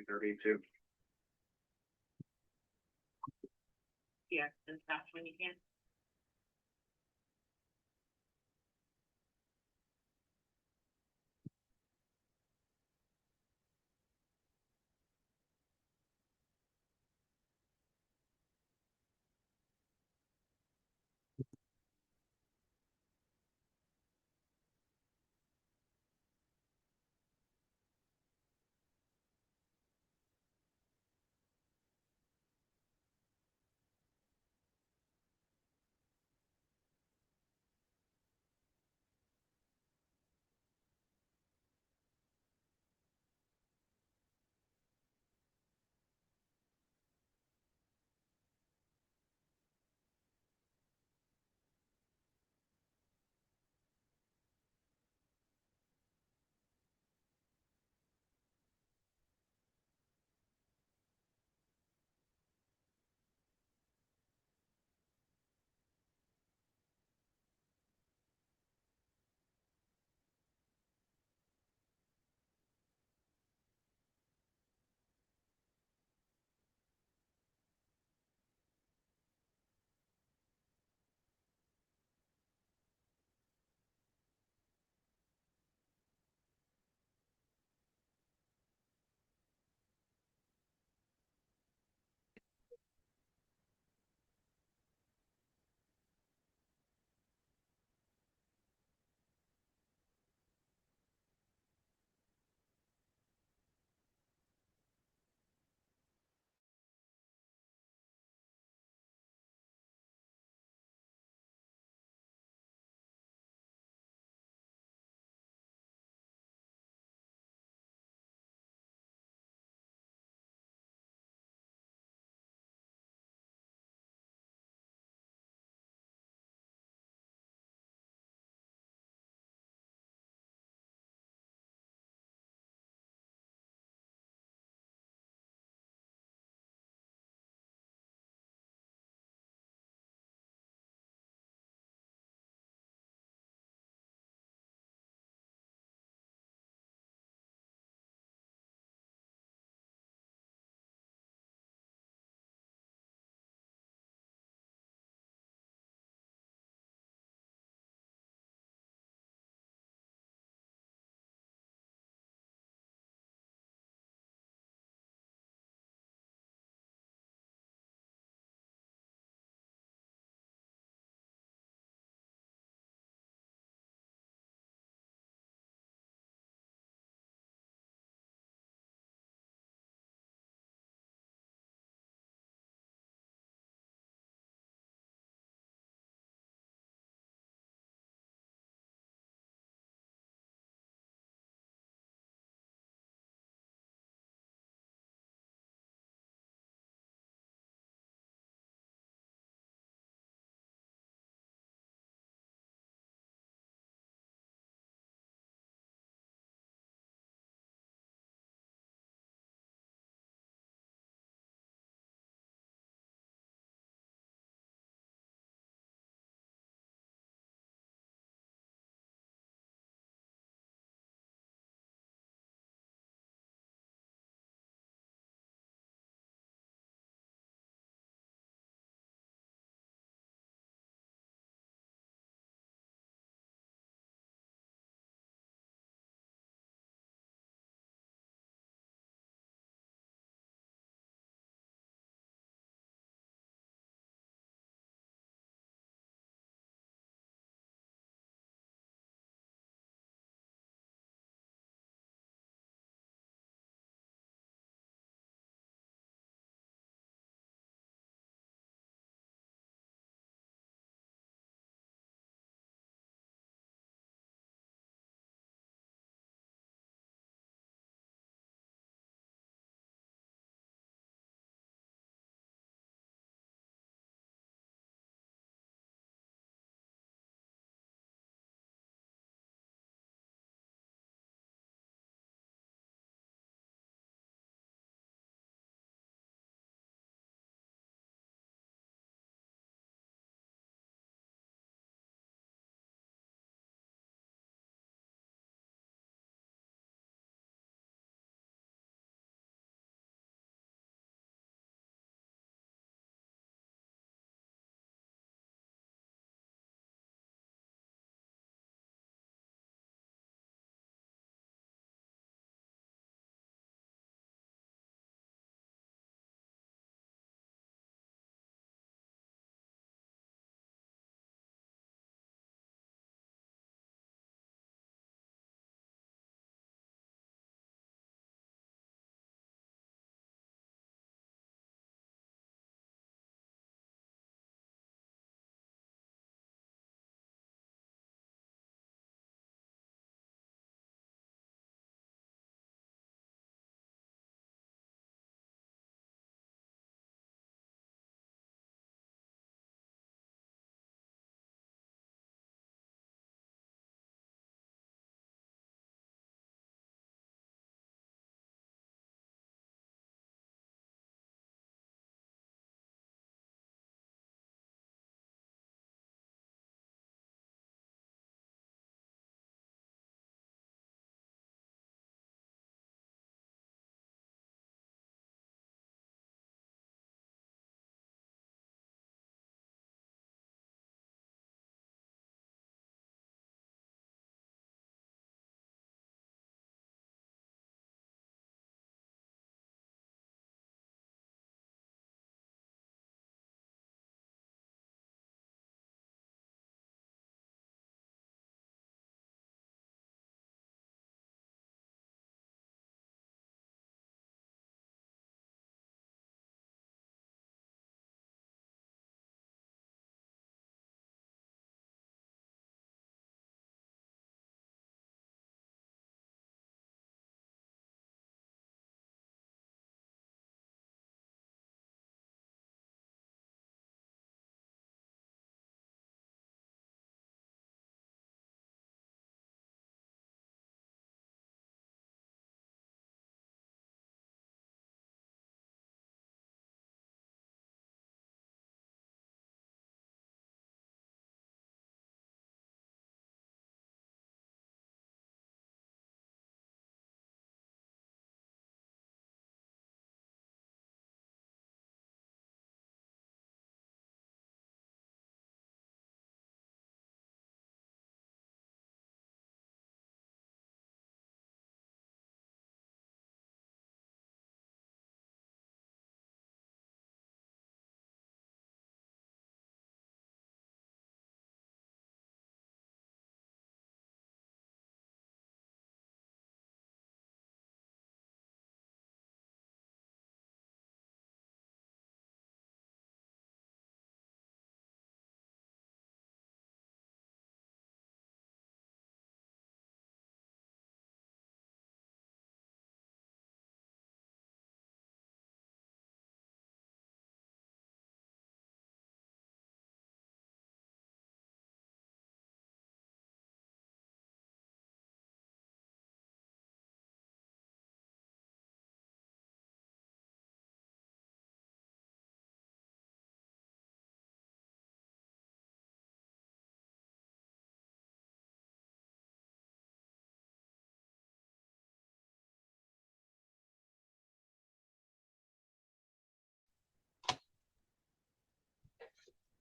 3:30 too. Yeah, and that's when you can.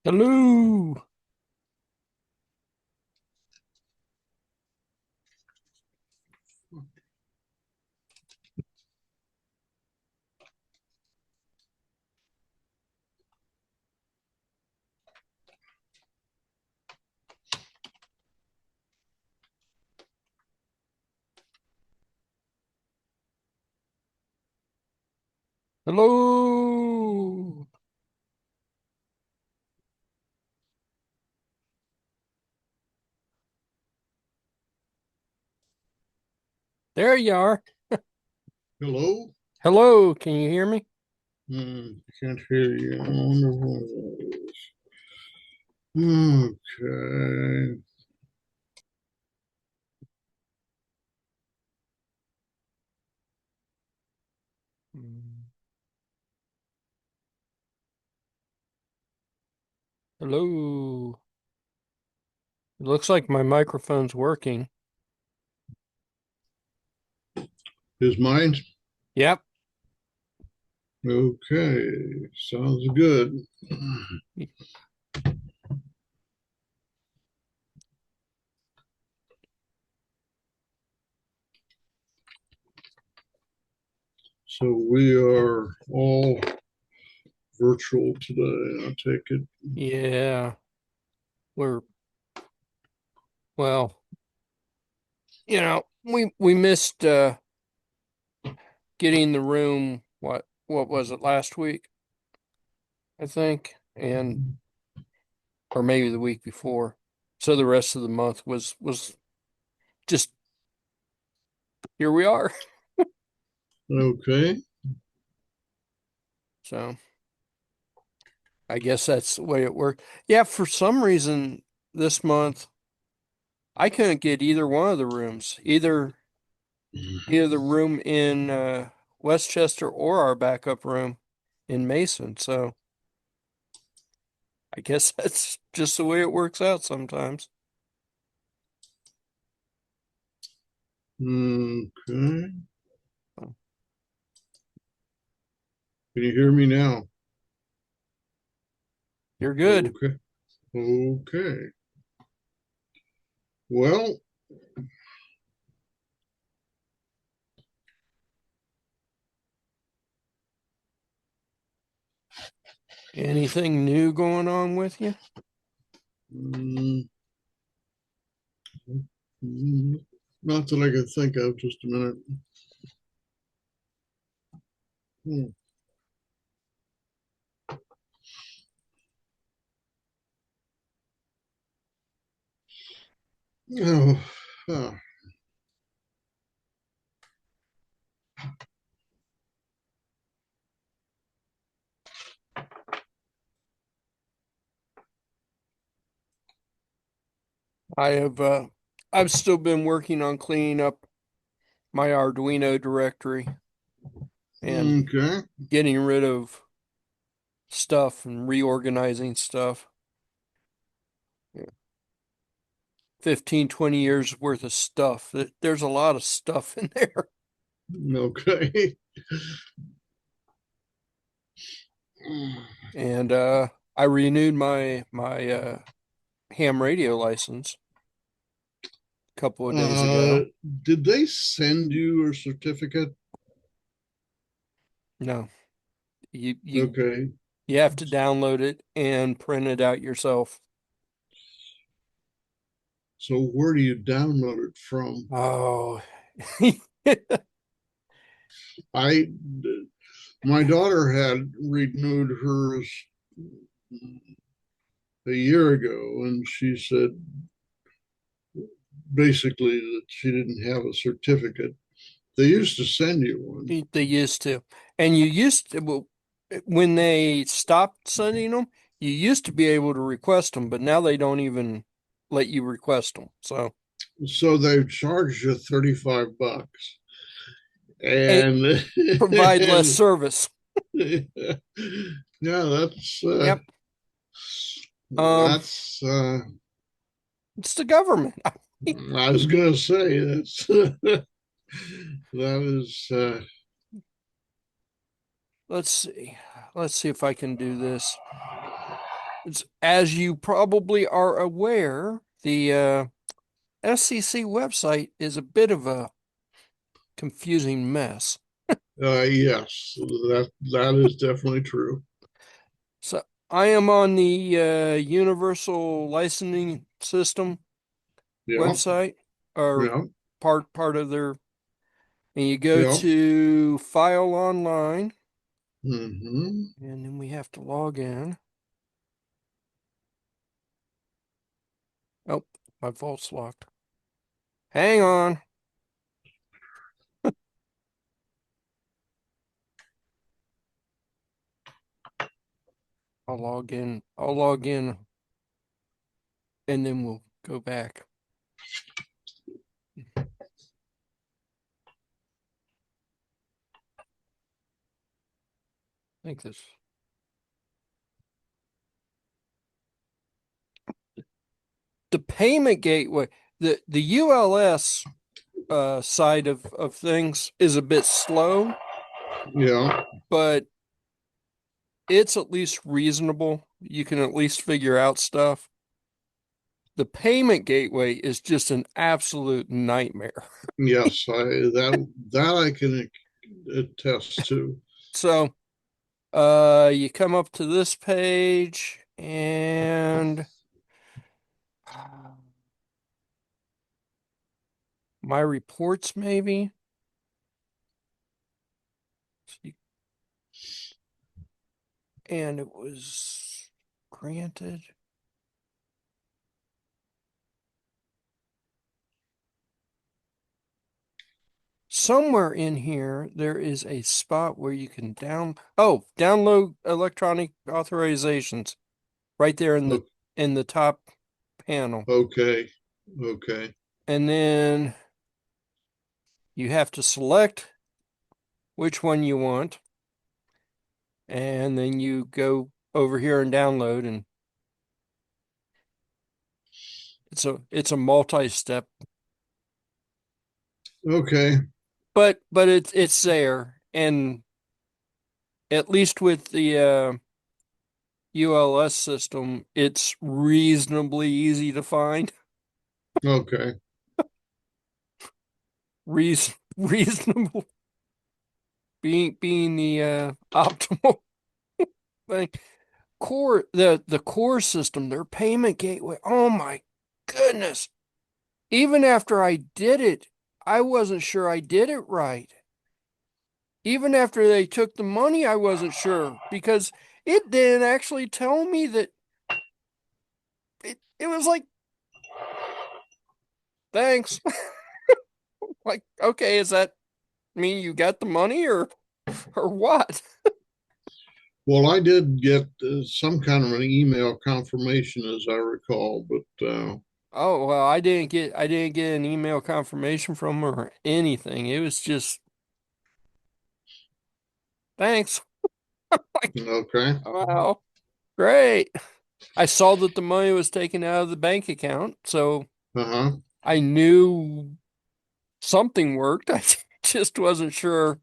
Hello. Hello. There you are. Hello? Hello. Can you hear me? Can't hear you. I wonder what it is. Okay. Mm. Hello. It looks like my microphone's working. Is mine? Yep. Okay. Sounds good. So we are all virtual today, I take it. Yeah. We're well, we missed getting the room what was it last week, I think, and or maybe the week before. So the rest of the month was just here we are. Okay. So I guess that's the way it worked. Yeah, for some reason this month I couldn't get either one of the rooms, either the room in Westchester or our backup room in Mason. So I guess that's just the way it works out sometimes. Okay. Can you hear me now? You're good. Okay. Okay. Well, Anything new going on with you? mm, not that I can think of. Just a minute. Hmm. Oh, huh. I have I've still been working on cleaning up my Arduino directory and Okay. getting rid of stuff and reorganizing stuff. Yeah. 15, 20 years worth of stuff. There's a lot of stuff in there. Okay. And I renewed my ham radio license a couple of days Uh, ago. did they send you a certificate? No, you you Okay. you have to download it and print it out yourself. So where do you download it from? Oh, I, my daughter had renewed hers a year ago, and she said basically that she didn't have a certificate. They used to send you one. they used to. And you used to, well, when they stopped sending them, you used to be able to request them, but now they don't even let you request them. So, So they've charged you $35. and And, provide less and service. yeah, that's Yep. Um, that's it's the government. I was gonna say that's that is Let's see. Let's see if I can do this. as you probably are aware, the SEC website is a bit of a confusing mess. Yes, that is definitely true. So I am on the Universal Licensing System Yeah, website, or yeah, part of their, and you go yeah. to File Online, Hmm. and then we have to log in. Oh, my vault's locked. Hang on. I'll log in. I'll log in, and then we'll go back. I think this. The payment gateway, the ULS side of things is a bit slow, Yeah, but it's at least reasonable. You can at least figure out stuff. The payment gateway is just an absolute nightmare. yes, that I can attest to. So, you come up to this page and my reports, maybe. And it was granted. Somewhere in here, there is a spot where you can download electronic authorizations right there O- in the top panel. Okay, okay, And then you have to select which one you want, and then you go over here and download, and it's a multi-step, okay, but it's there. And at least with the ULS system, it's reasonably easy to find. okay. Reasonable being the optimal thing. The core system, their payment gateway. Oh my goodness. Even after I did it, I wasn't sure I did it right. Even after they took the money, I wasn't sure because it didn't actually tell me that it was like, thanks. Like, okay, is that mean you got the money or what? Well, I did get some kind of an email confirmation, as I recall, but Oh, well, I didn't get an email confirmation from her or anything. It was just thanks. Like, okay, wow, great. I saw that the money was taken out of the bank account, so uh-huh, I knew something worked. I just wasn't sure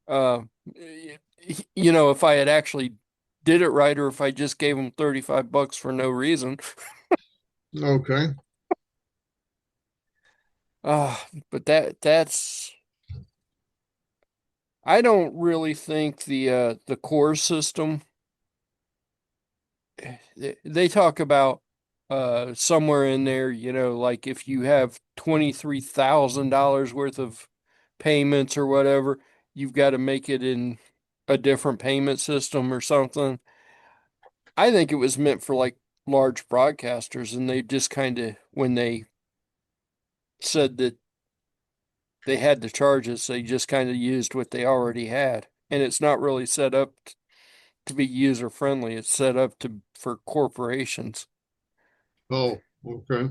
uh if I had actually did it right or if I just gave them 35 bucks for no reason. okay, But that's I don't really think the core system they talk about somewhere in there, like if you have $23,000 worth of payments or whatever, you've got to make it in a different payment system or something. I think it was meant for like large broadcasters, and they just kind of, when they said that they had to charge us, they just kind of used what they already had. And it's not really set up to be user friendly. It's set up to for corporations oh, okay,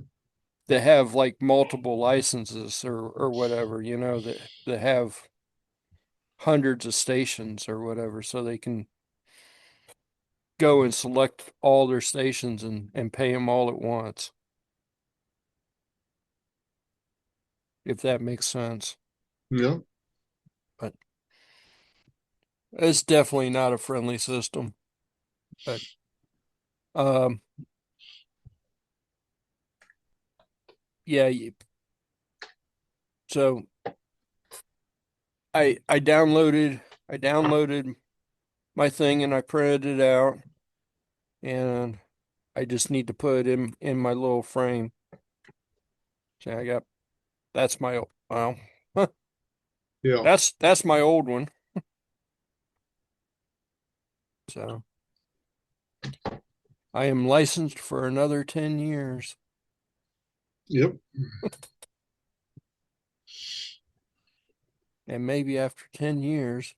that have like multiple licenses or whatever, that have hundreds of stations or whatever, so they can go and select all their stations and pay them all at once, if that makes sense. yeah, But it's definitely not a friendly system. But Um, yeah, so I downloaded my thing and I printed it out and I just need to put it in my little frame. So I got that's my well, Yeah. that's my old one. So I am licensed for another 10 years. Yep. And maybe after 10 years,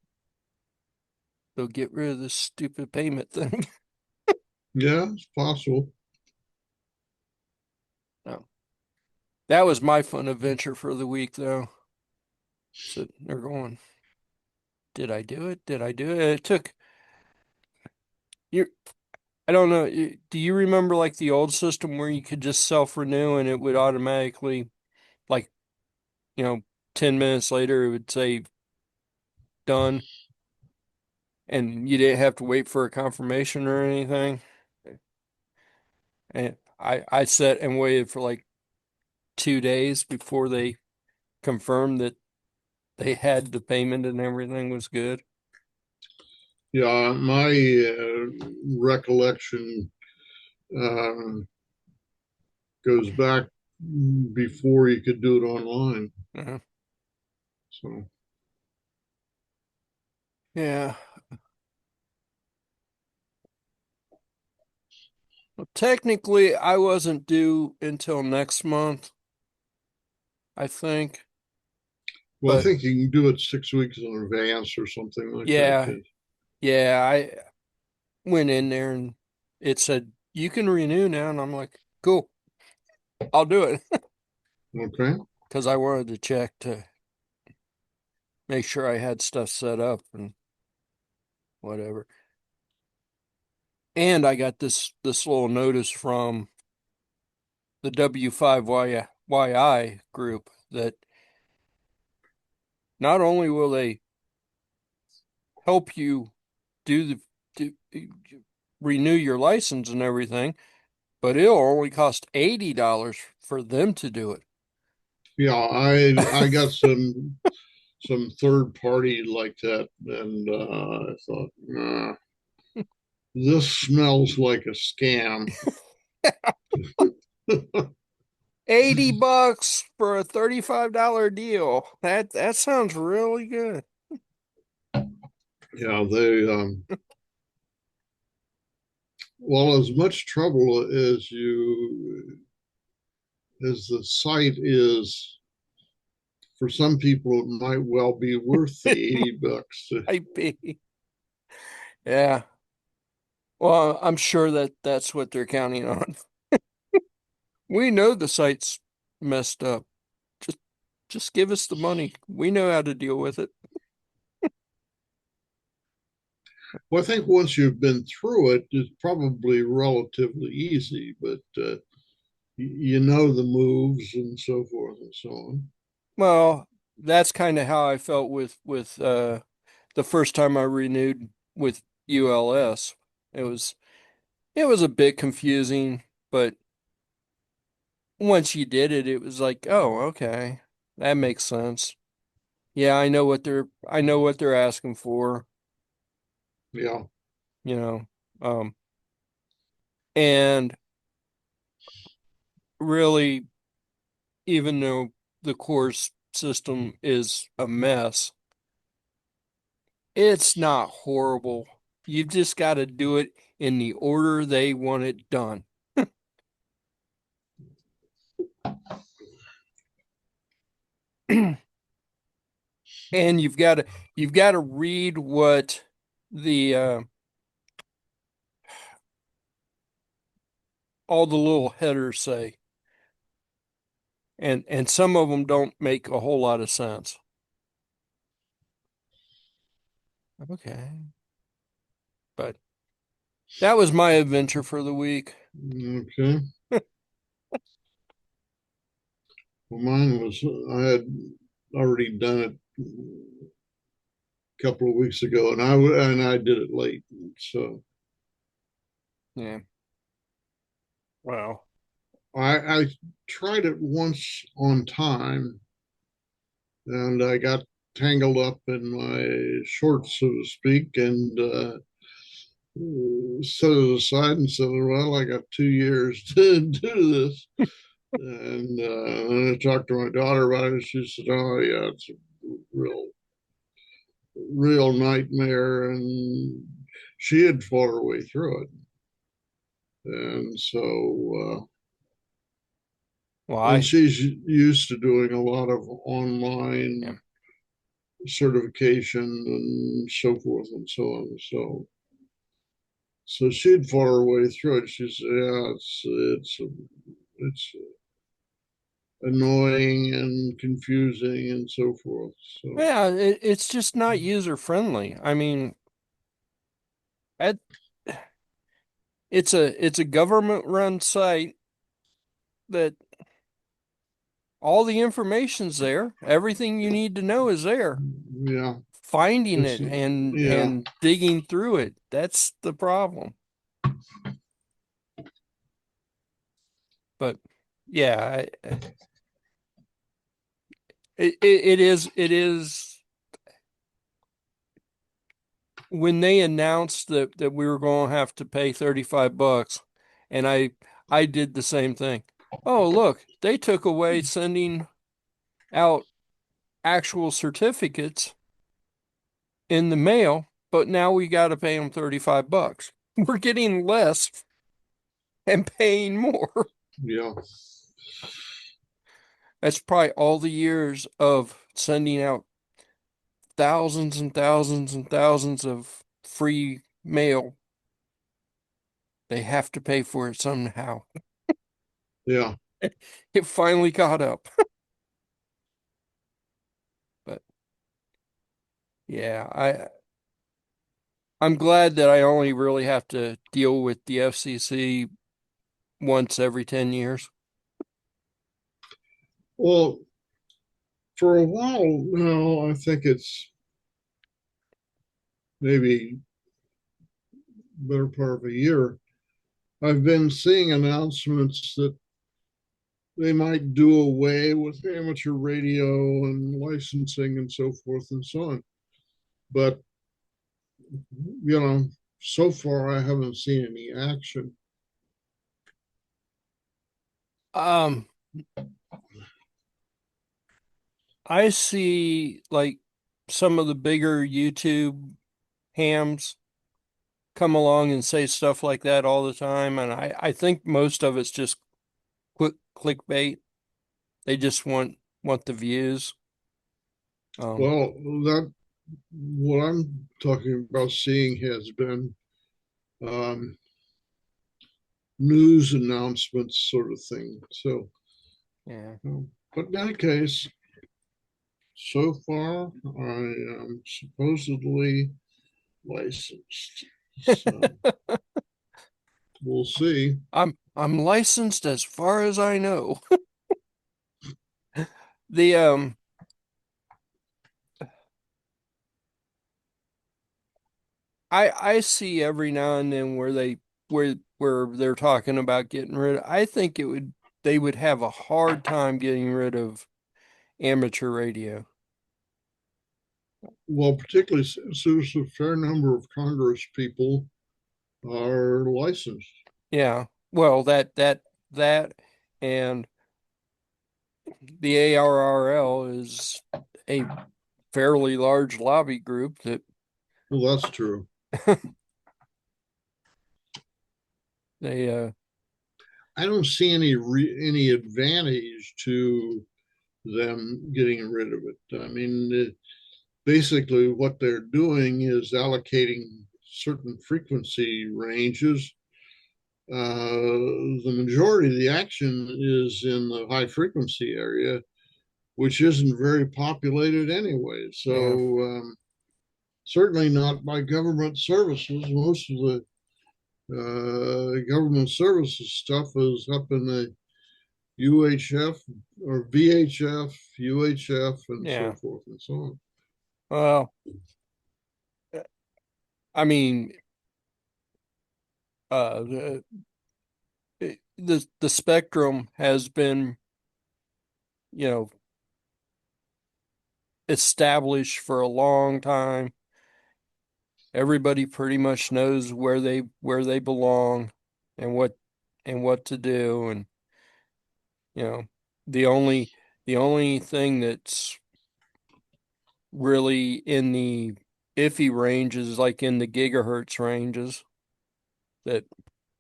they'll get rid of this stupid payment thing. Yeah, it's possible. No. That was my fun adventure for the week, though. So they're going, did I do it? Did I do it? It took you. I don't know. Do you remember like the old system where you could just self-renew and it would automatically, like, you know, 10 minutes later, it would say done and you didn't have to wait for a confirmation or anything? And I sat and waited for like 2 days before they confirmed that they had the payment and everything was good. Yeah, my recollection uh, goes back before you could do it online. Uh, So, yeah. Well, technically, I wasn't due until next month, I think. well, I But think you can do it 6 weeks in advance or something like that. yeah, yeah, I went in there and it said, you can renew now. And I'm like, cool, I'll do it. Okay. Because I wanted to check to make sure I had stuff set up and whatever. And I got this little notice from the W5YI group that not only will they help you do renew your license and everything, but it'll only cost $80 for them to do it. Yeah, I got some third party like that, and I thought, nah, this smells like a scam. 80 bucks for a $35 deal. That sounds really good. Yeah, they well, as much trouble as the site is, for some people, it might well be worth the 80 bucks. I be. Yeah. Well, I'm sure that that's what they're counting on. We know the site's messed up. Just just give us the money. We know how to deal with it. Well, I think once you've been through it, it's probably relatively easy, but you know the moves and so forth and so on. Well, that's kind of how I felt with the first time I renewed with ULS. It was it was a bit confusing, but once you did it, it was like, oh, okay, that makes sense. Yeah, I know what they're asking for, Yeah, you know. Um, and really, even though the course system is a mess, it's not horrible. You've just got to do it in the order they want it done. And you've got to read what the all the little headers say. And some of them don't make a whole lot of sense. Okay. But that was my adventure for the week. okay. Well, mine was, I had already done it a couple of weeks ago, and I did it late. So Yeah. Wow. I tried it once on time, and I got tangled up in my shorts, so to speak, and set it aside and said, "Well, I got 2 years to do this." And I talked to my daughter about it. She said, "Oh yeah, it's a real, real nightmare." And she had fought her way through it, and and Why? she's used to doing a lot of Yeah. online certification and so forth and so on. So she'd fought her way through it. She said, "Yeah, it's annoying and confusing and so forth." So Yeah, it's just not user friendly. I mean, at, it's a government run site that all the information's there. Everything you need to know is there. yeah, Finding it's it and yeah, and digging through it, that's the problem. But yeah, it is when they announced that we were going to have to pay $35, and I did the same thing. Oh, look, they took away sending out actual certificates in the mail, but now we got to pay them $35. We're getting less and paying more. yeah, That's probably all the years of sending out thousands and thousands and thousands of free mail. They have to pay for it somehow. yeah. It finally caught up. But yeah, I'm glad that I only really have to deal with the FCC once every 10 years. Well, for a while now, I think it's maybe better part of a year. I've been seeing announcements that they might do away with amateur radio and licensing and so forth and so on. But, so far I haven't seen any action. Um, I see like some of the bigger YouTube hams come along and say stuff like that all the time, and I think most of it's just quick clickbait. They just want the views. Um, Well, that what I'm talking about seeing has been um, news announcements sort of thing. So, yeah. but in any case, so far I am supposedly licensed. So we'll see. I'm licensed as far as I know. The I see every now and then where they're talking about getting rid of. I think they would have a hard time getting rid of amateur radio. Well, particularly since there's a fair number of Congress people are licensed. Yeah. Well, that and the ARRL is a fairly large lobby group that Well, that's true. they I don't see any advantage to them getting rid of it. I mean, basically what they're doing is allocating certain frequency ranges. The majority of the action is in the high frequency area, which isn't very populated anyway. So yeah. certainly not by government services. Most of the government services stuff is up in the UHF or VHF, UHF, and so Yeah. forth and so on. Well, I mean, uh, the- the spectrum has been, you know, established for a long time. Everybody pretty much knows where they belong and what to do. And you know, the only the only thing that's really in the iffy range is like in the gigahertz ranges that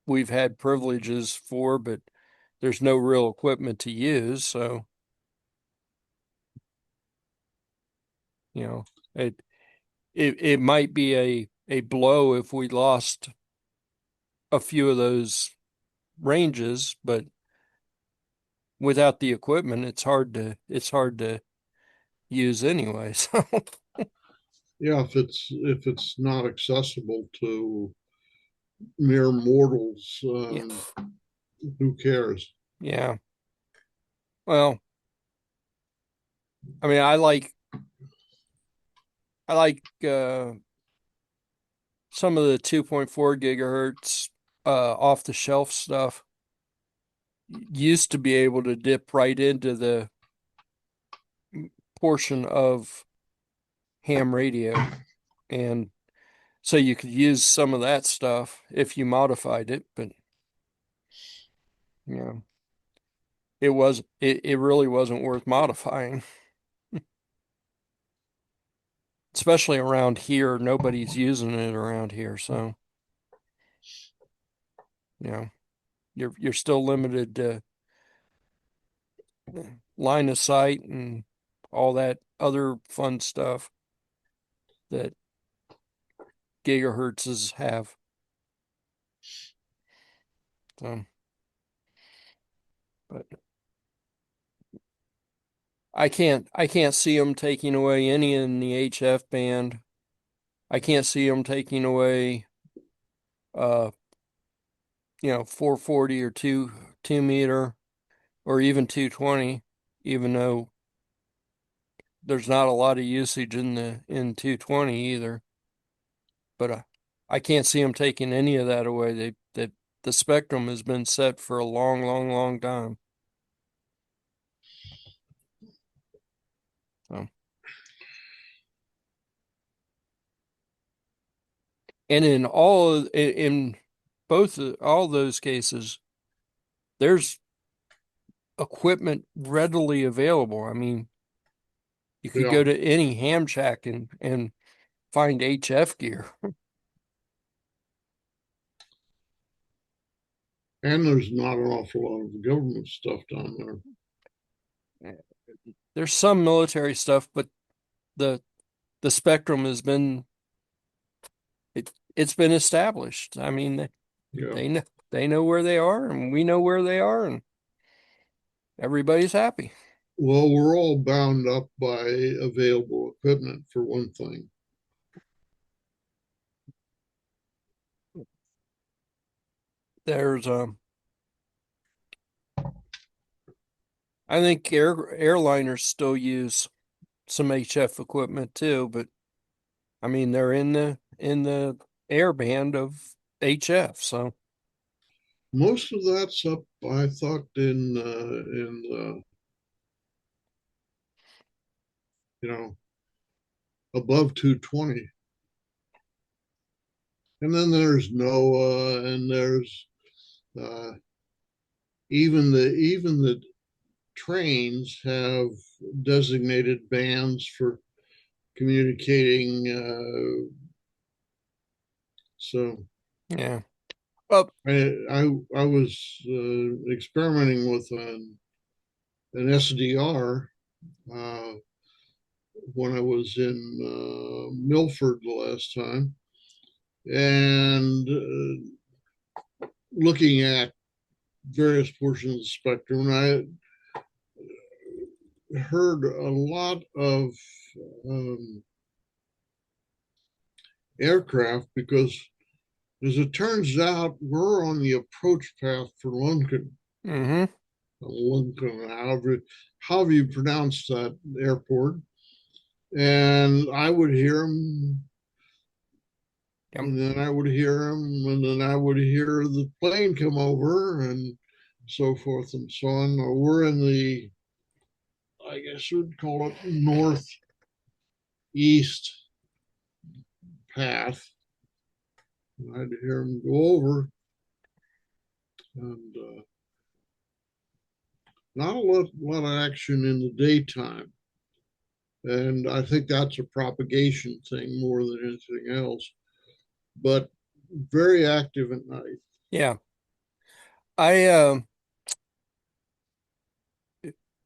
we've had privileges for, but there's no real equipment to use. So, you know, it might be a blow if we lost a few of those ranges, but without the equipment, it's hard to use anyway. So, Yeah, if it's not accessible to mere mortals, yeah, who cares? yeah. Well, I mean, I like some of the 2.4 gigahertz off the shelf stuff. Used to be able to dip right into the portion of ham radio, and so you could use some of that stuff if you modified it, but you know, it really wasn't worth modifying. Especially around here, nobody's using it around here, so you know, you're still limited to line of sight and all that other fun stuff that gigahertzes have. So, but I can't see them taking away any in the HF band. I can't see them taking away, uh, 440 or 2 meter or even 220, even though there's not a lot of usage in the in 220 either. But I can't see them taking any of that away. That the spectrum has been set for a long, long, long time. So, and in both all those cases, there's equipment readily available. I mean, you could Yeah, go to any ham shack and find HF gear. and there's not an awful lot of government stuff down there. There's some military stuff, but the the spectrum has been it's been established. I mean, Yeah. they know where they are, and we know where they are, and everybody's happy. Well, we're all bound up by available equipment for one thing. There's I think airliners still use some HF equipment too, but I mean they're in the air band of HF, so Most of that's up, I thought, you know, above 220. And then there's NOAA, and there's uh, even the trains have designated bands for communicating. So yeah. Well, I was experimenting with an SDR uh, when I was in Milford the last time, and looking at various portions of the spectrum. And I heard a lot of um, aircraft because, as it turns out, we're on the approach path for Lincoln. mm-hmm. Lincoln, however you pronounce that airport. And I would hear them, Yep. and then I would hear them, and then I would hear the plane come over, and so forth and so on. We're in the, I guess we'd call it northeast path. I had to hear them go over, and not lot of action in the daytime. And I think that's a propagation thing more than anything else, but very active at night. Yeah. I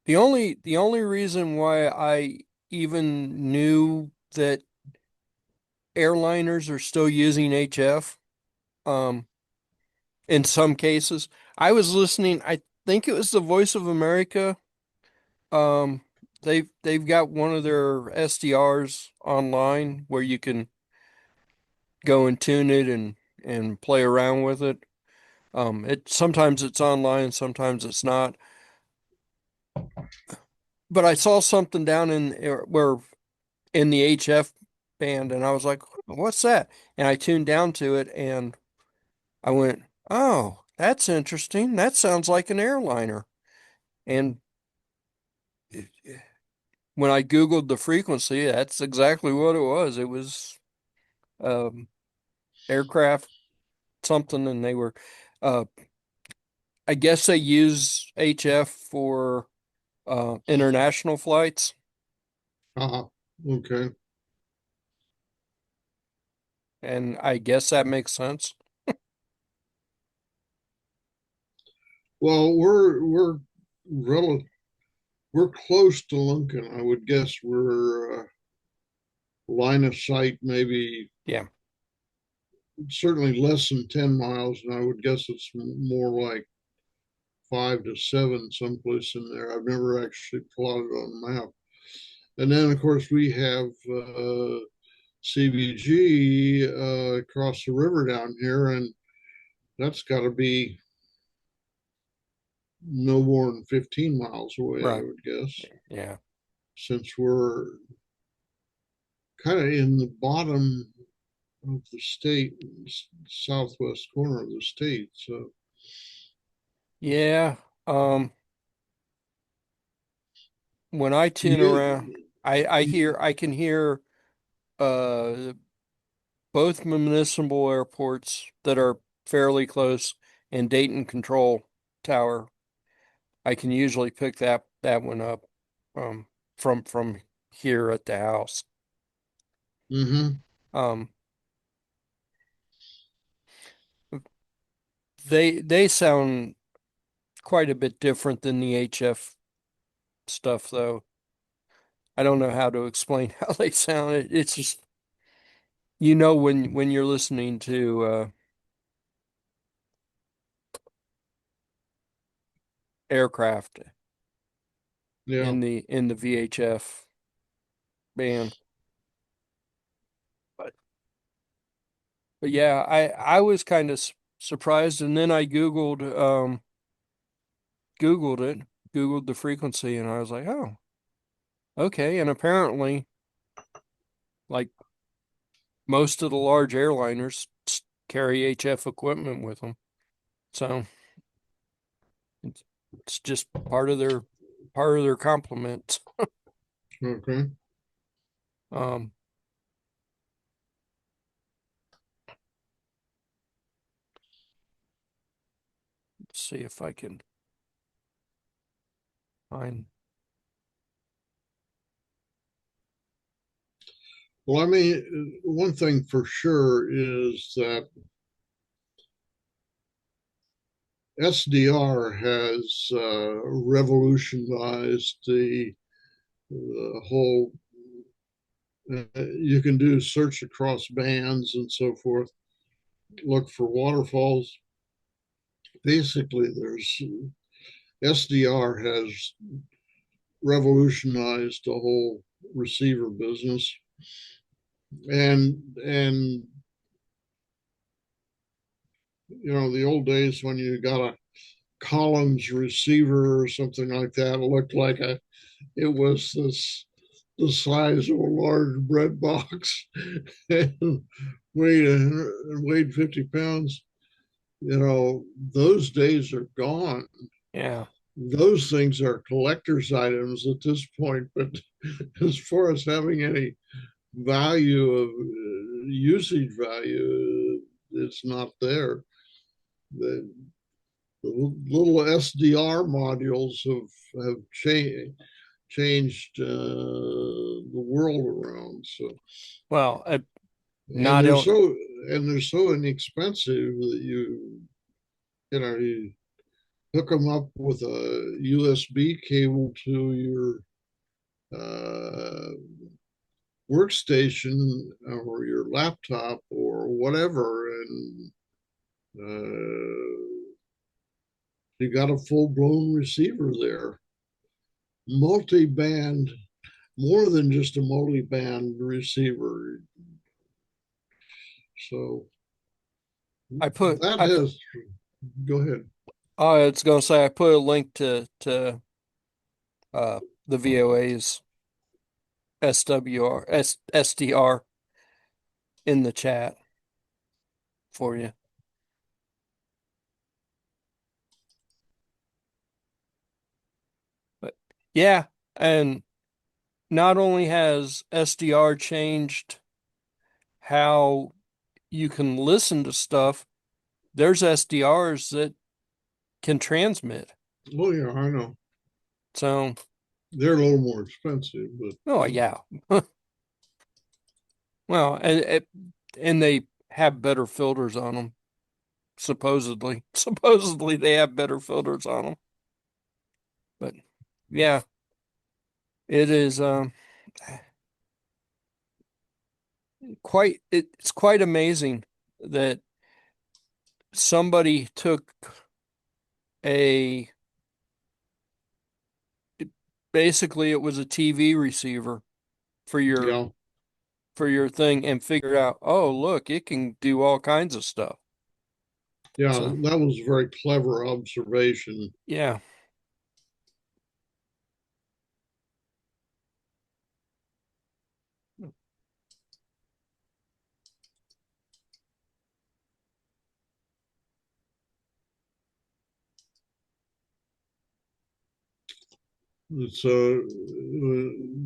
the only reason why I even knew that airliners are still using HF, um, in some cases, I was listening, I think it was the Voice of America. Um, they've got one of their SDRs online where you can go and tune it and play around with it. It sometimes it's online, sometimes it's not. But I saw something down in where in the HF band, and I was like, "What's that?" And I tuned down to it, and I went, "Oh, that's interesting. That sounds like an airliner." And when I Googled the frequency, that's exactly what it was. It was um, aircraft something, and they were, uh, I guess they use HF for international flights, Ah, okay. and I guess that makes sense. Well, rel we're close to Lincoln. I would guess we're line of sight, maybe Yeah, certainly less than 10 miles, and I would guess it's more like 5 to 7 someplace in there. I've never actually plotted on a map. And then, of course, we have CBG across the river down here, and that's got to be no more than 15 miles away, I right. would guess, Yeah. since we're kind of in the bottom of the state, southwest corner of the state. So, Yeah. Um, when I tune around, you, I can hear uh both municipal airports that are fairly close and Dayton Control Tower. I can usually pick that one up um from here at the house. mm-hmm, Um, they sound quite a bit different than the HF stuff, though. I don't know how to explain how they sound. It's just when you're listening to aircraft yeah. in the VHF band. But but yeah, I was kind of surprised, and then I Googled it, Googled the frequency, and I was like, oh, okay. And apparently, like most of the large airliners carry HF equipment with them, so it's, it's just part of their complement. Okay. Um, let's see if I can find. Well, I mean, one thing for sure is that SDR has revolutionized the whole. You can do search across bands and so forth. Look for waterfalls. Basically, there's SDR has revolutionized the whole receiver business, and the old days when you got a Collins receiver or something like that, it looked like it was the size of a large bread box and weighed 50 pounds. those days are gone. Yeah. Those things are collector's items at this point, but as far as having any value of usage value, it's not there. The little SDR modules have changed the world around. So, Well, and not on. they're so inexpensive that you hook them up with a USB cable to your uh, workstation or your laptop or whatever, and you got a full blown receiver there, multi-band, more than just a multi-band receiver. So I put that I has. Go ahead. I was gonna say I put a link to the VOA's SDR in the chat for you. But yeah, and not only has SDR changed how you can listen to stuff, there's SDRs that can transmit. Oh yeah, I know. So, They're a little more expensive, but oh yeah. Well, and they have better filters on them, supposedly. Supposedly they have better filters on them. But yeah, it is it's quite amazing that somebody took a basically it was a TV receiver for your yeah, thing and figured out, oh, look, it can do all kinds of stuff. yeah, So, that was a very clever observation. yeah. It's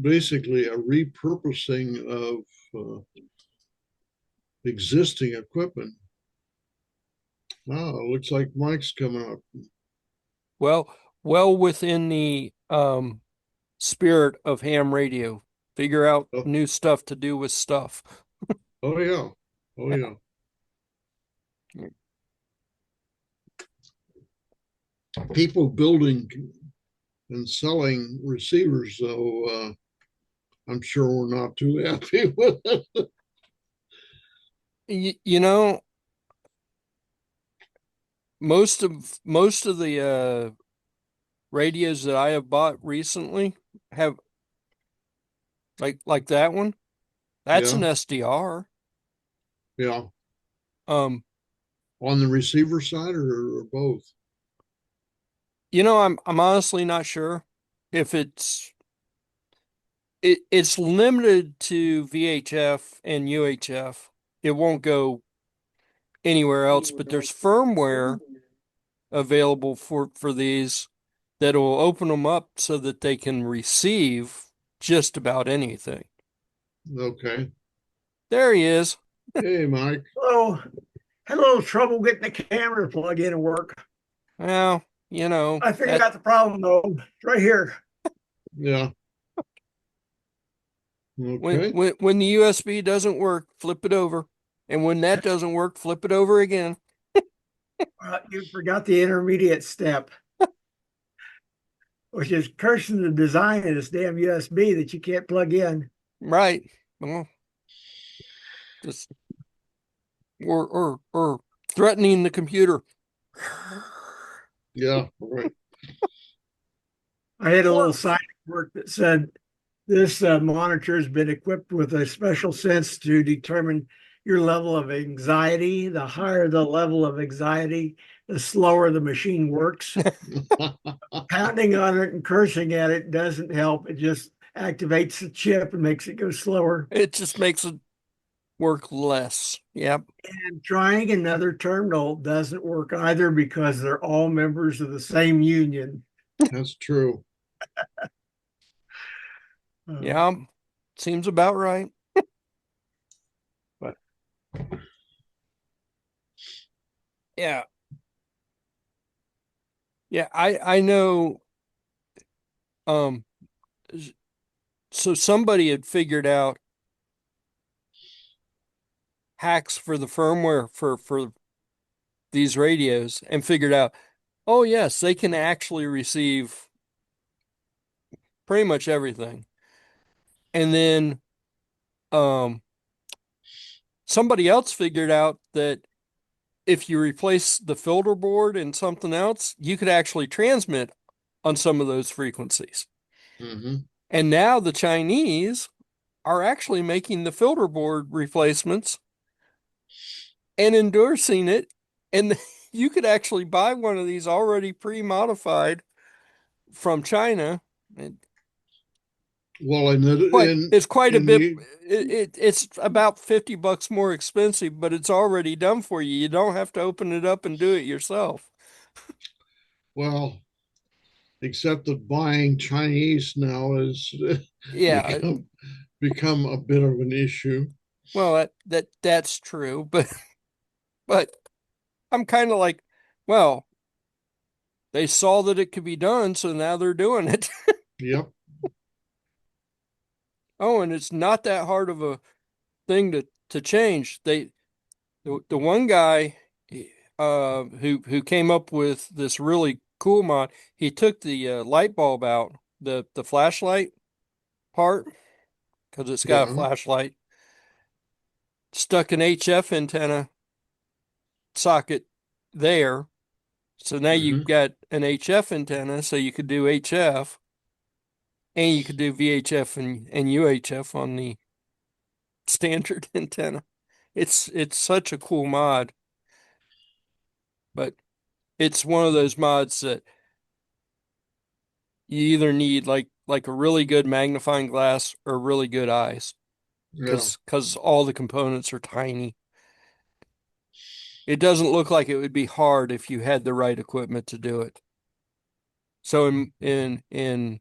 basically a repurposing of existing equipment. Oh, it looks like Mike's coming up. Well, well within the spirit of ham radio. Figure out Oh, new stuff to do with stuff. oh yeah, oh Yeah. yeah. People building and selling receivers, though, I'm sure we're not too happy with it. You know, most of the radios that I have bought recently have like that one. That's an Yeah, SDR. yeah. Um, On the receiver side or both? I'm honestly not sure if it's limited to VHF and UHF. It won't go anywhere else, but there's firmware available for these that'll open them up so that they can receive just about anything. Okay. There he is. Hey, Mike. Hello. Had a little trouble getting the camera to plug in and work. Well, I figured that out the problem though. It's right here. Yeah. when Okay. when when the USB doesn't work, flip it over. And when that doesn't work, flip it over again. You forgot the intermediate step, which is cursing the design of this damn USB that you can't plug in. Right. Well, just or threatening the computer. Yeah. Right. I had a little sign at work that said this monitor has been equipped with a special sense to determine your level of anxiety. The higher the level of anxiety, the slower the machine works. Pounding on it and cursing at it doesn't help. It just activates the chip and makes it go slower. It just makes it work less. Yep. And trying another terminal doesn't work either because they're all members of the same union. That's true. Yeah. Seems about right. But yeah. Yeah, I know um so somebody had figured out hacks for the firmware for these radios and figured out, oh yes, they can actually receive pretty much everything. And then um somebody else figured out that if you replace the filter board and something else, you could actually transmit on some of those frequencies. Hmm. And now the Chinese are actually making the filter board replacements and endorsing it. And you could actually buy one of these already pre-modified from China. Well, But it's quite a in bit. the It's about $50 more expensive, but it's already done for you. You don't have to open it up and do it yourself. well, except that buying Chinese now is Yeah, become become a bit of an issue. well, that's true, but I'm kind of like, well, they saw that it could be done, so now they're doing it. Yep. Oh, and it's not that hard of a thing to change. The one guy who came up with this really cool mod, he took the light bulb out, the flashlight part, because it's got a Yeah. flashlight, stuck an HF antenna socket there. So now you've Hmm. got an HF antenna, so you could do HF and you could do VHF and UHF on the standard antenna. It's such a cool mod, but it's one of those mods that you either need like a really good magnifying glass or really good eyes Yeah. because all the components are tiny. It doesn't look like it would be hard if you had the right equipment to do it. So in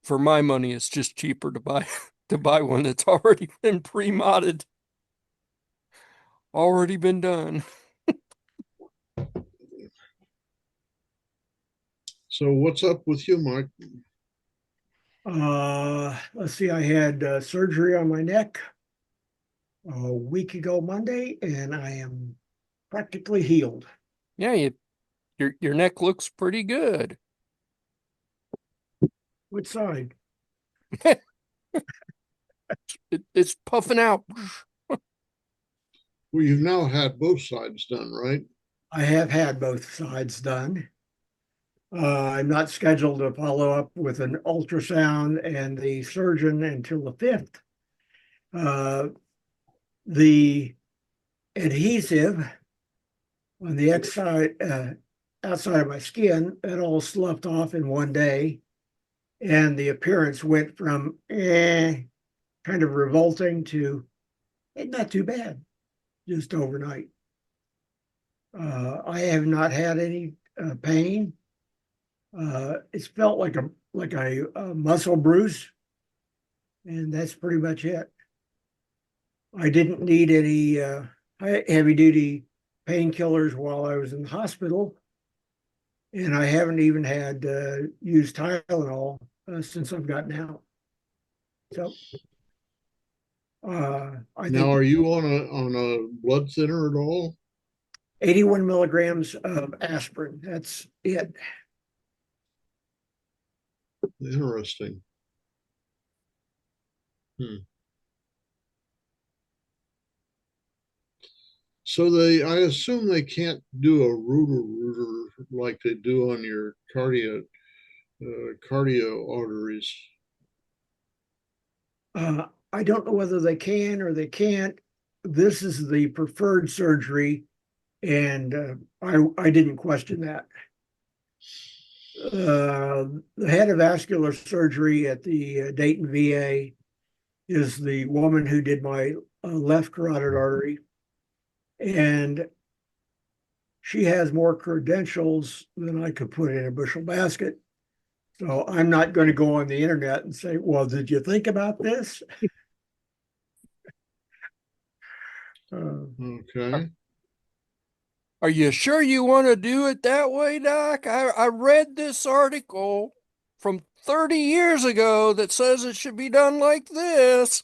for my money, it's just cheaper to buy to buy one that's already been pre-modded, already been done. So what's up with you, Mike? Let's see, I had surgery on my neck a week ago Monday, and I am practically healed. Yeah, your neck looks pretty good. Which side? It's puffing out. Well, you've now had both sides done, right? I have had both sides done. I'm not scheduled to follow up with an ultrasound and the surgeon until the 5th. The adhesive on the outside of my skin, it all sloughed off in one day. And the appearance went from kind of revolting to not too bad, just overnight. I have not had any pain. It's felt like a muscle bruise, and that's pretty much it. I didn't need any heavy duty painkillers while I was in the hospital, and I haven't even had used Tylenol since I've gotten out. So I Now, think are you on a blood thinner at all? 81 milligrams of aspirin. That's it. Interesting. Hmm. So I assume they can't do a rooter like they do on your cardio arteries. I don't know whether they can or they can't. This is the preferred surgery, and I didn't question that. The head of vascular surgery at the Dayton VA is the woman who did my left carotid artery. And she has more credentials than I could put in a bushel basket. So I'm not going to go on the internet and say, well, did you think about this? Okay. Are you sure you want to do it that way, Doc? I read this article from 30 years ago that says it should be done like this.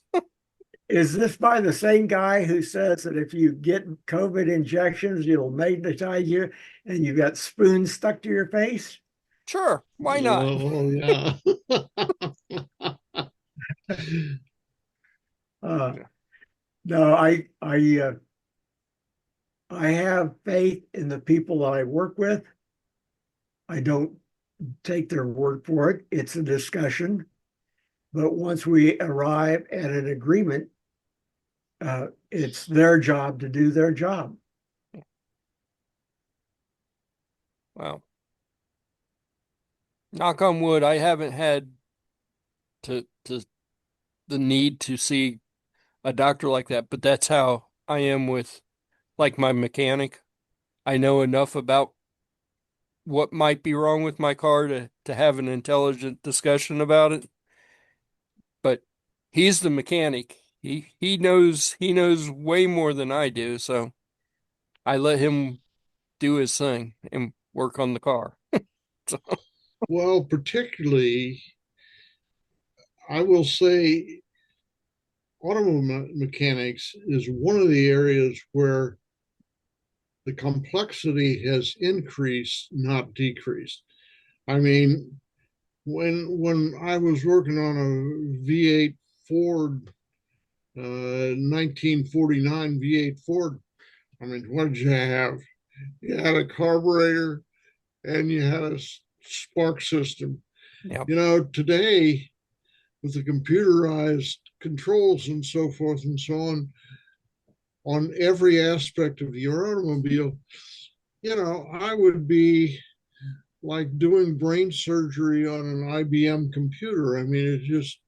Is this by the same guy who says that if you get COVID injections, it'll magnetize you and you got spoons stuck to your face? Sure, why not? Oh, yeah. Uh, Yeah. no, I have faith in the people that I work with. I don't take their word for it. It's a discussion. But once we arrive at an agreement, it's their job to do their job. Well, knock on wood, I haven't had to the need to see a doctor like that, but that's how I am with like my mechanic. I know enough about what might be wrong with my car to have an intelligent discussion about it. But he's the mechanic. He knows way more than I do, so I let him do his thing and work on the car. So, Well, particularly, I will say automobile mechanics is one of the areas where the complexity has increased, not decreased. I mean, when I was working on a V8 Ford, 1949 V8 Ford, I mean, what did you have? You had a carburetor and you had a spark system. yeah. You know, today with the computerized controls and so forth and so on every aspect of your automobile, you know, I would be like doing brain surgery on an IBM computer. I mean, it just,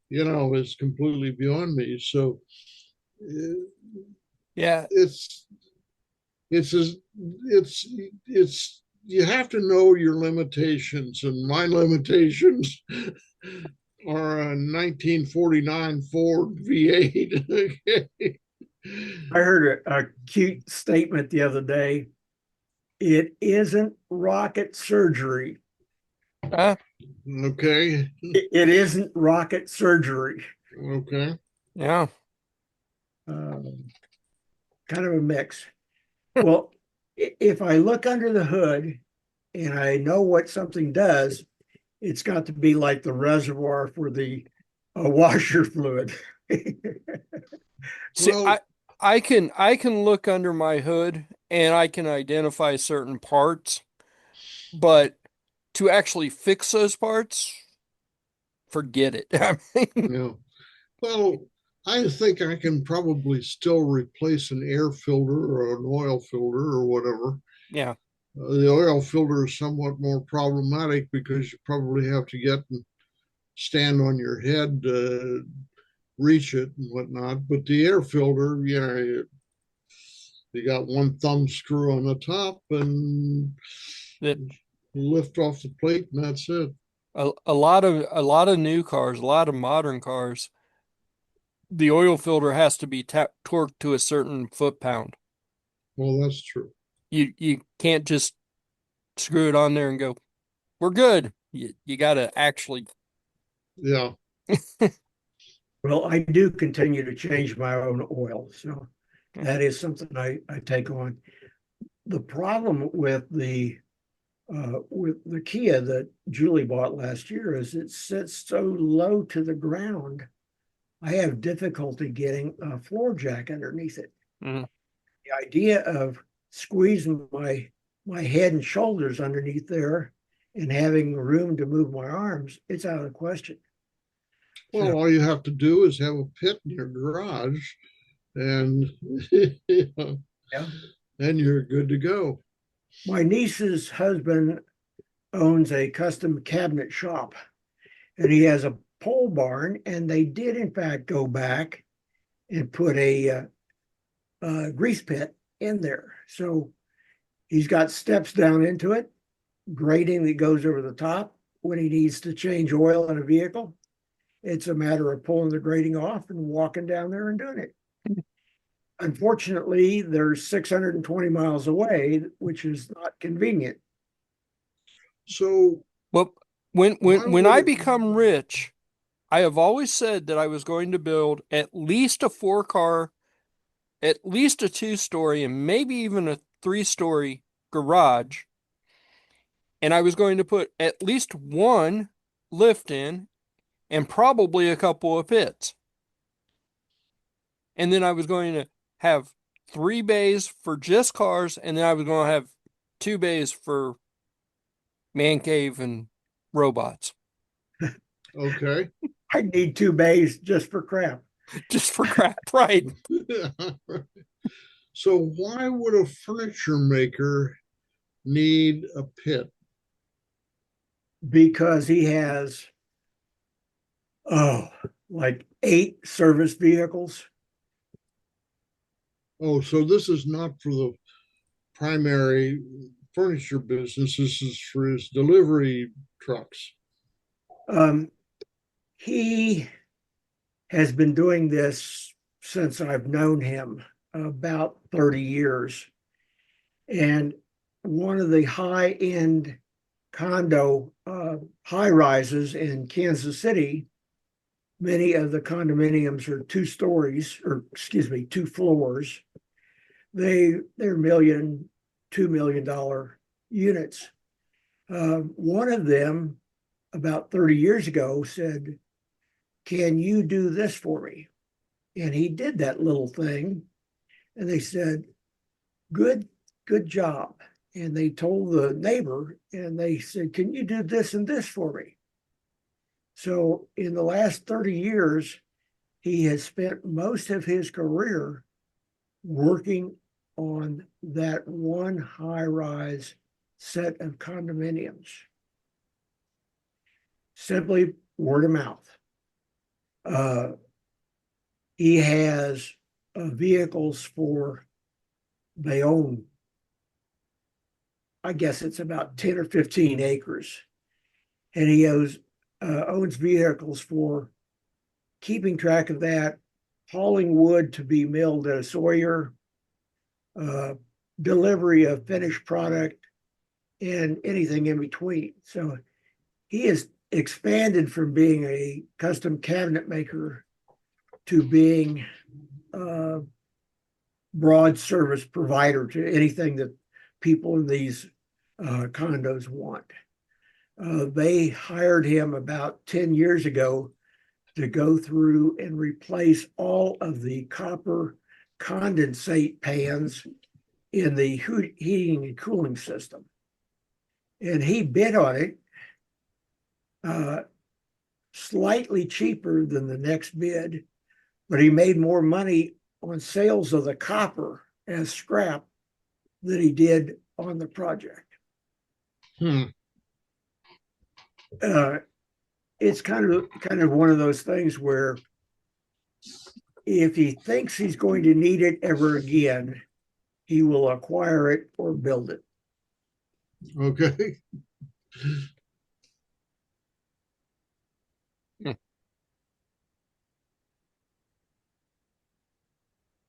you know, is completely beyond me. So Yeah. it's it's it's it's you have to know your limitations, and my limitations are a 1949 Ford V8. Okay. I heard a cute statement the other day. It isn't rocket surgery. Uh, Okay. It isn't rocket surgery. Okay. yeah. Um, kind of a mix. Well, if I look under the hood and I know what something does, it's got to be like the reservoir for the washer fluid. See, Well, I can look under my hood and I can identify certain parts, but to actually fix those parts, forget it. I mean, you know, well, I think I can probably still replace an air filter or an oil filter or whatever. yeah, The oil filter is somewhat more problematic because you probably have to get and stand on your head to reach it and whatnot. But the air filter, you know, you got one thumb screw on the top and that lift off the plate, and that's it. a lot of new cars, a lot of modern cars, the oil filter has to be torqued to a certain foot pound. Well, that's true. You can't just screw it on there and go, we're good. You got to actually, Yeah. Well, I do continue to change my own oil. So that is something I take on. The problem with the Kia that Julie bought last year is it sits so low to the ground. I have difficulty getting a floor jack underneath it. Mhm. The idea of squeezing my head and shoulders underneath there and having room to move my arms, it's out of the question. Well, So all you have to do is have a pit in your garage, and yeah. then you're good to go. My niece's husband owns a custom cabinet shop, and he has a pole barn, and they did in fact go back and put a grease pit in there. So he's got steps down into it, grating that goes over the top when he needs to change oil in a vehicle. It's a matter of pulling the grating off and walking down there and doing it. Unfortunately, they're 620 miles away, which is not convenient. So Well, why when would I it- become rich, I have always said that I was going to build at least a 4-car, at least a 2-story, and maybe even a 3-story garage. And I was going to put at least one lift in and probably a couple of pits. And then I was going to have 3 bays for just cars, and then I was going to have 2 bays for man cave and robots, Okay. I need 2 bays just for crap. just for crap, right? So why would a furniture maker need a pit? Because he has, like 8 service vehicles. Oh, so this is not for the primary furniture business. This is for his delivery trucks. He has been doing this since I've known him, about 30 years. And one of the high end condo high rises in Kansas City, many of the condominiums are 2 stories, or excuse me, 2 floors. They're $2 million units. One of them, about 30 years ago, said, "Can you do this for me?" And he did that little thing. And they said, good job. And they told the neighbor, and they said, "Can you do this and this for me?" So in the last 30 years, he has spent most of his career working on that one high rise set of condominiums. Simply word of mouth. He has vehicles for, they own, I guess it's about 10 or 15 acres. And he owns vehicles for keeping track of that, hauling wood to be milled at a sawyer, delivery of finished product, and anything in between. So he has expanded from being a custom cabinet maker to being a broad service provider to anything that people in these condos want. They hired him about 10 years ago to go through and replace all of the copper condensate pans in the heating and cooling system. And he bid on it slightly cheaper than the next bid, but he made more money on sales of the copper as scrap than he did on the project. Hmm. It's kind of one of those things where if he thinks he's going to need it ever again, he will acquire it or build it. Okay.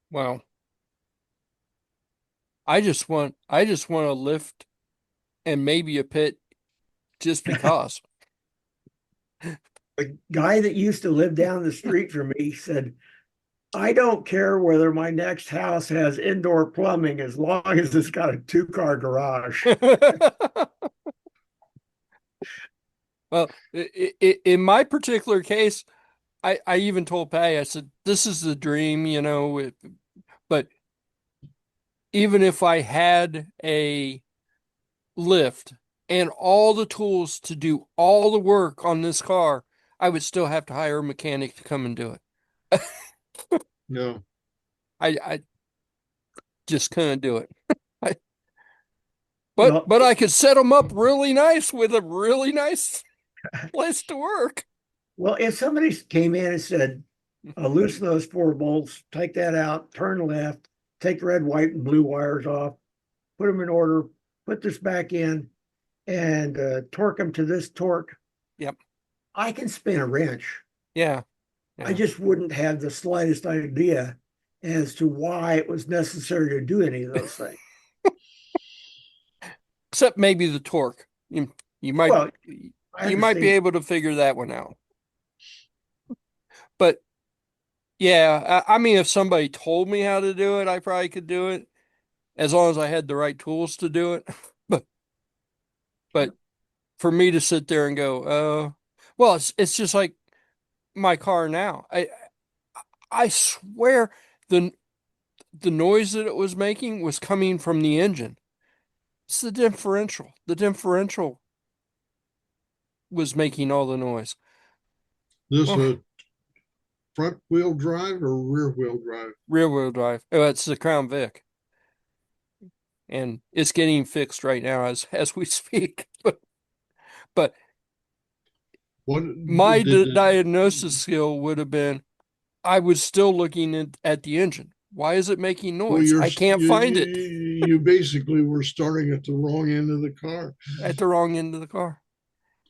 Well, I just want a lift and maybe a pit just because. The guy that used to live down the street from me said, "I don't care whether my next house has indoor plumbing as long as it's got a 2-car garage." Well, in my particular case, I even told Patty, I said, this is the dream, but even if I had a lift and all the tools to do all the work on this car, I would still have to hire a mechanic to come and do it. Yeah. I just couldn't do it. I, Well, but I could set them up really nice with a really nice place to work. Well, if somebody came in and said, loosen those four bolts, take that out, turn left, take the red, white, and blue wires off, put them in order, put this back in, and torque them to this torque, Yep. I can spin a wrench. Yeah. I Yeah. just wouldn't have the slightest idea as to why it was necessary to do any of those things. Except maybe the torque. You might Well, I you might be understand. able to figure that one out. But yeah, I mean, if somebody told me how to do it, I probably could do it as long as I had the right tools to do it. But but for me to sit there and go, well, it's just like my car now. I swear the the noise that it was making was coming from the engine. It's the differential. The differential was making all the noise. This Oh, a front wheel drive or rear wheel drive? rear wheel drive. Oh, it's the Crown Vic, and it's getting fixed right now as we speak. But What my did it? diagnosis skill would have been I was still looking at the engine. Why is it making Well, noise? I can't find it you basically were starting at the wrong end of the car. at the wrong end of the car.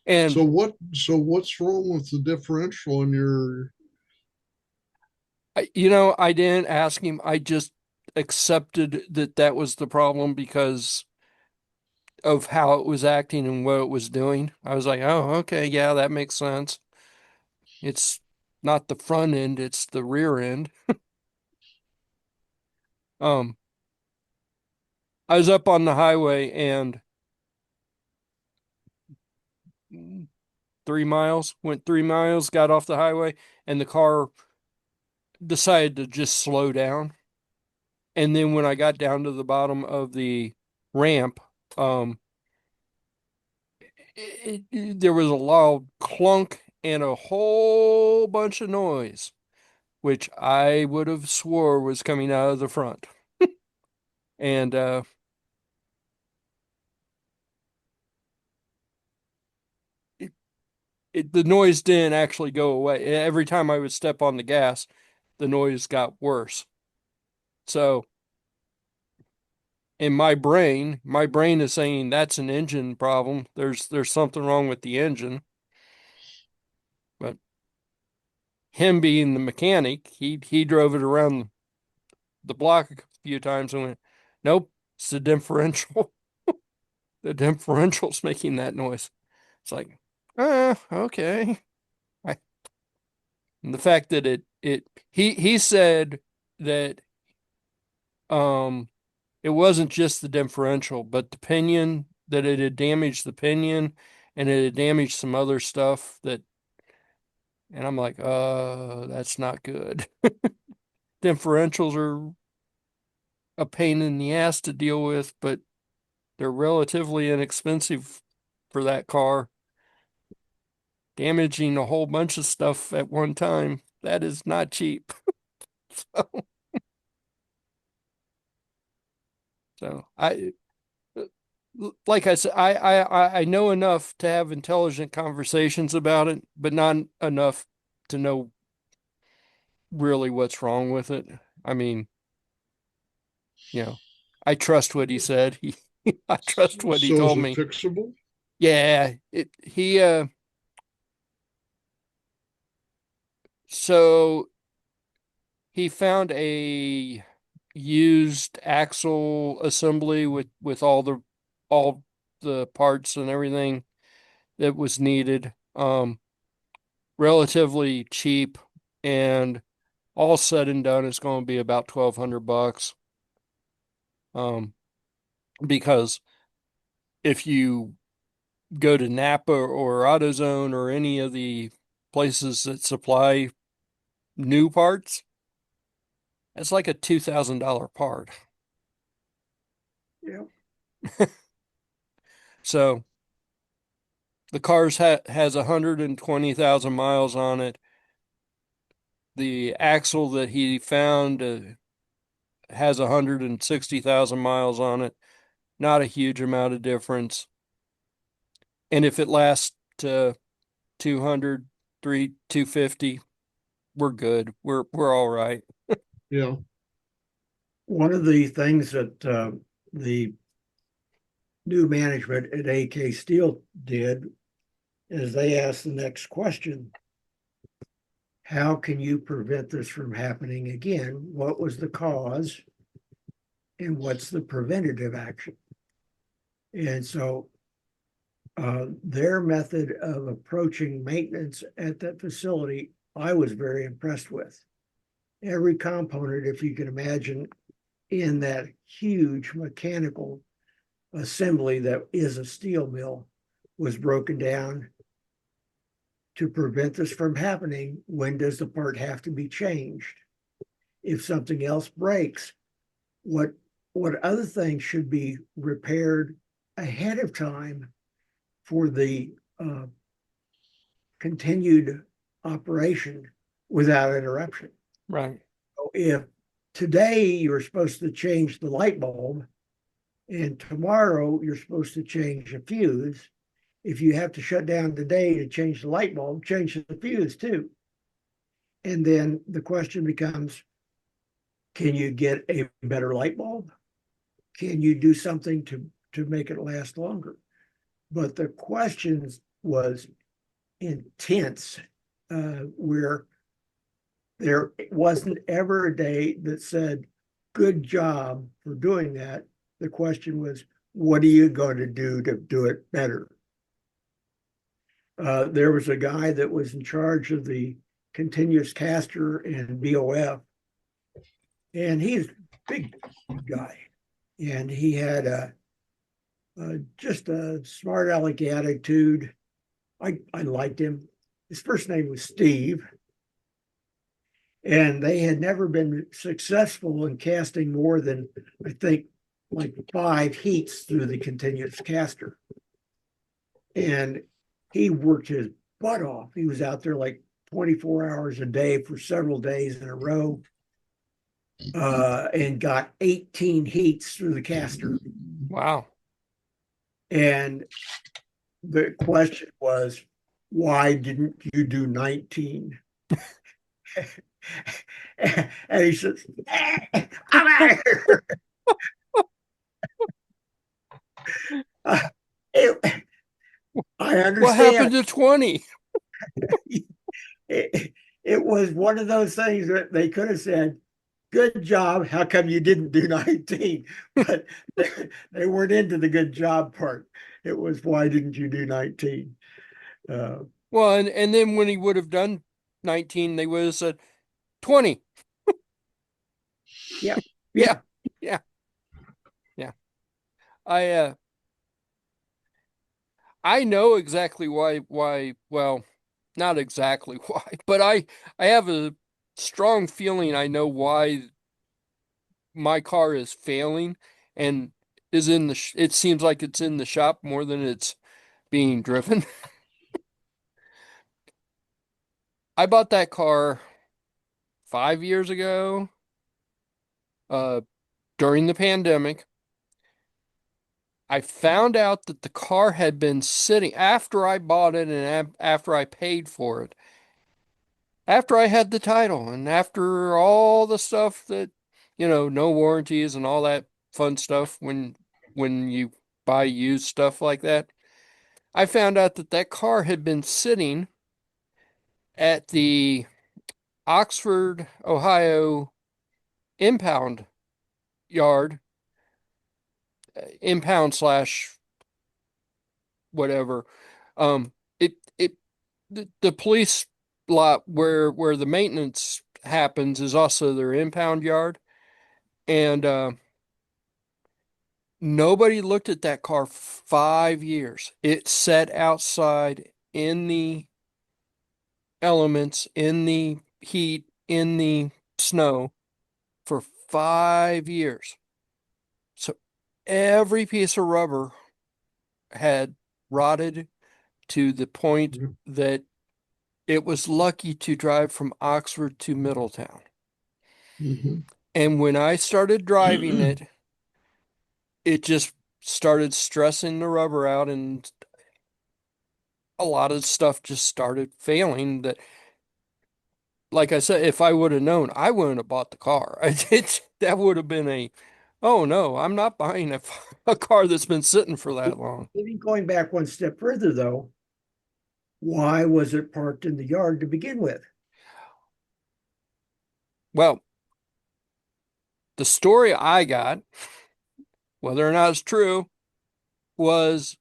And So what's wrong with the differential in your? I didn't ask him. I just accepted that that was the problem because of how it was acting and what it was doing. I was like, oh, okay, yeah, that makes sense. It's not the front end, it's the rear end. Um, I was up on the highway and 3 miles, went 3 miles, got off the highway, and the car decided to just slow down. And then when I got down to the bottom of the ramp, um, there was a loud clunk and a whole bunch of noise, which I would have swore was coming out of the front. And it, the noise didn't actually go away. Every time I would step on the gas, the noise got worse. So in my brain is saying that's an engine problem. There's something wrong with the engine. But him being the mechanic, he drove it around the block a few times and went, nope, it's the differential. The differential's making that noise. It's like, okay. I, and the fact that he said that um it wasn't just the differential, but the pinion, that it had damaged the pinion and it had damaged some other stuff that, and I'm like, that's not good. Differentials are a pain in the ass to deal with, but they're relatively inexpensive for that car. Damaging a whole bunch of stuff at one time, that is not cheap. So like I said, I know enough to have intelligent conversations about it, but not enough to know really what's wrong with it. I mean, you know, I trust what he said. I trust what he So is told it me. fixable? Yeah, so he found a used axle assembly with all the parts and everything that was needed. Relatively cheap, and all said and done, it's going to be about $1,200. Um, because if you go to Napa or AutoZone or any of the places that supply new parts, it's like a $2,000 part. Yeah. So the has 120,000 miles on it. The axle that he found has 160,000 miles on it. Not a huge amount of difference. And if it lasts to 200, 250. We're good. We're all right. Yeah. One of the things that the new management at AK Steel did is they asked the next question: how can you prevent this from happening again? What was the cause, and what's the preventative action? And so their method of approaching maintenance at that facility, I was very impressed with. Every component, if you can imagine, in that huge mechanical assembly that is a steel mill, was broken down to prevent this from happening. When does the part have to be changed? If something else breaks, what other things should be repaired ahead of time for the continued operation without interruption? Right. So if today you're supposed to change the light bulb and tomorrow you're supposed to change a fuse, if you have to shut down today to change the light bulb, change the fuse too. And then the question becomes, can you get a better light bulb? Can you do something to make it last longer? But the questions was intense, where there wasn't ever a day that said, good job for doing that. The question was, what are you going to do it better? There was a guy that was in charge of the continuous caster and BOF, and he's a big guy, and he had just a smart aleck attitude. I liked him. His first name was Steve, and they had never been successful in casting more than, I think, like 5 heats through the continuous caster. And he worked his butt off. He was out there like 24 hours a day for several days in a row, and got 18 heats through the caster. Wow. And the question was, why didn't you do 19? And he says, I'm out of here. It, I understand. What happened to 20? It was one of those things that they could have said, good job. How come you didn't do 19? But they weren't into the good job part. It was, why didn't you do 19? Well, and then when he would have done 19, they would have said 20. Yeah. Yeah. Yeah. Yeah. I I know exactly why, well, not exactly why, but I have a strong feeling I know why my car is failing and is in the it seems like it's in the shop more than it's being driven. I bought that car 5 years ago, uh, during the pandemic. I found out that the car had been sitting after I bought it and after I paid for it, after I had the title and after all the stuff that, no warranties and all that fun stuff when you buy used stuff like that. I found out that that car had been sitting at the Oxford, Ohio impound yard, impound slash whatever. It the police lot where the maintenance happens is also their impound yard, and nobody looked at that car 5 years. It sat outside in the elements, in the heat, in the snow for 5 years. So every piece of rubber had rotted to the point that it was lucky to drive from Oxford to Middletown. Mhm. And when I started driving it, it just started stressing the rubber out, and a lot of stuff just started failing that, like I said, if I would have known, I wouldn't have bought the car. That would have been oh no, I'm not buying a car that's been sitting for that long. Maybe going back one step further, though, why was it parked in the yard to begin with? Well, the story I got, whether or not it's true, was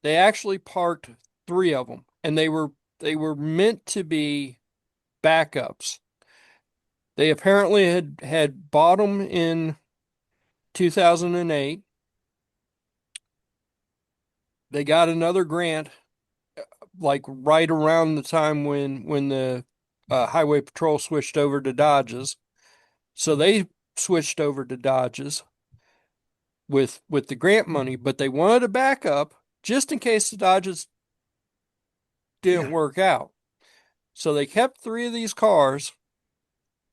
they actually parked three of them, and they were meant to be backups. They apparently had bought them in 2008. They got another grant like right around the time when the highway patrol switched over to Dodges. So they switched over to Dodges with the grant money, but they wanted a backup just in case the Dodges didn't Yeah. work out. So they kept three of these cars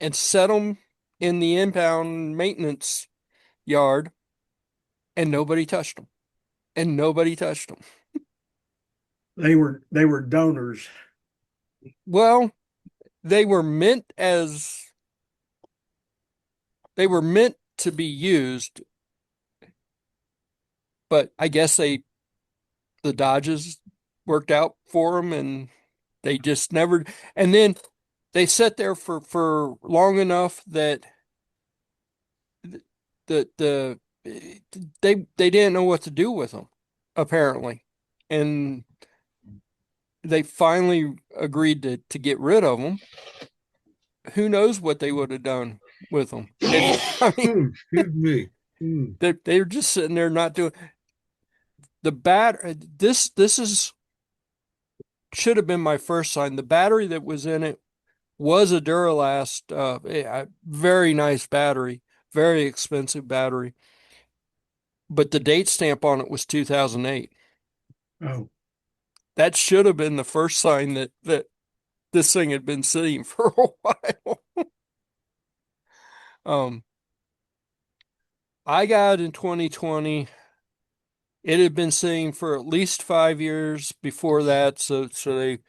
and set them in the impound maintenance yard, and nobody touched them. And nobody touched them. They were donors. Well, they were meant to be used, but I guess the Dodges worked out for them, and they just never. And then they sat there for long enough that the they didn't know what to do with them, apparently, and they finally agreed to get rid of them. Who knows what they would have done with them? I mean, Excuse me. Mm. they were just sitting there not doing the bat. This is should have been my first sign. The battery that was in it was a Duralast, very nice battery, very expensive battery, but the date stamp on it was 2008. Oh, That should have been the first sign that this thing had been sitting for a while. Um, I got it in 2020. It had been sitting for at least 5 years before that, so they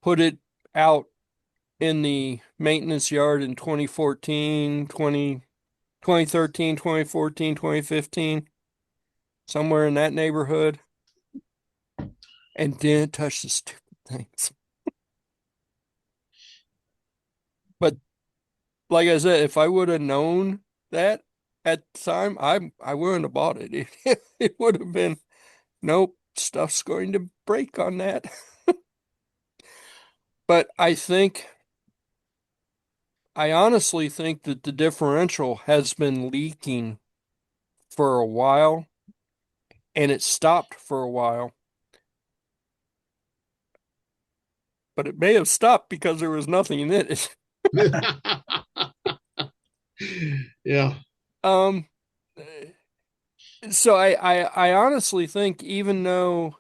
put it out in the maintenance yard in 2014, 2013, 2014, 2015, somewhere in that neighborhood, and didn't touch the stupid things. But like I said, if I would have known that at the time, I wouldn't have bought it. It would have been, nope, stuff's going to break on that. But I honestly think that the differential has been leaking for a while, and it stopped for a while. But it may have stopped because there was nothing in it. Yeah. Um, so I honestly think even though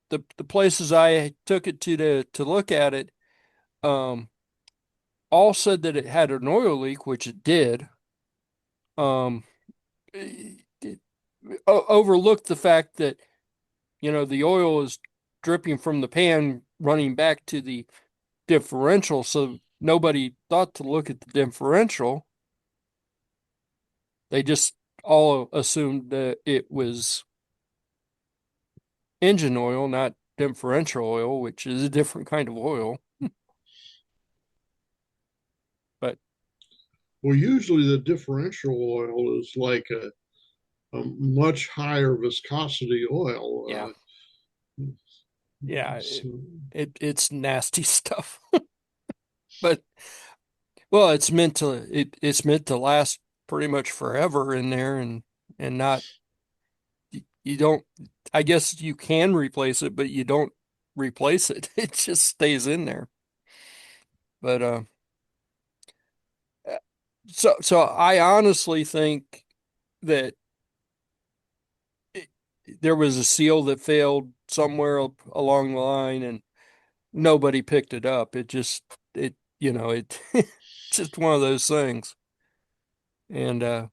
the places I took it to look at it, um, all said that it had an oil leak, which it did. Um, it overlooked the fact that, the oil is dripping from the pan running back to the differential, so nobody thought to look at the differential. They just all assumed that it was engine oil, not differential oil, which is a different kind of oil. But Well, usually the differential oil is like a much higher viscosity oil. yeah, yeah, So, it's nasty stuff. But well, it's meant to last pretty much forever in there, and not you don't. I guess you can replace it, but you don't replace it. It just stays in there. But so I honestly think that it, there was a seal that failed somewhere along the line, and nobody picked it up. It it's just one of those things. And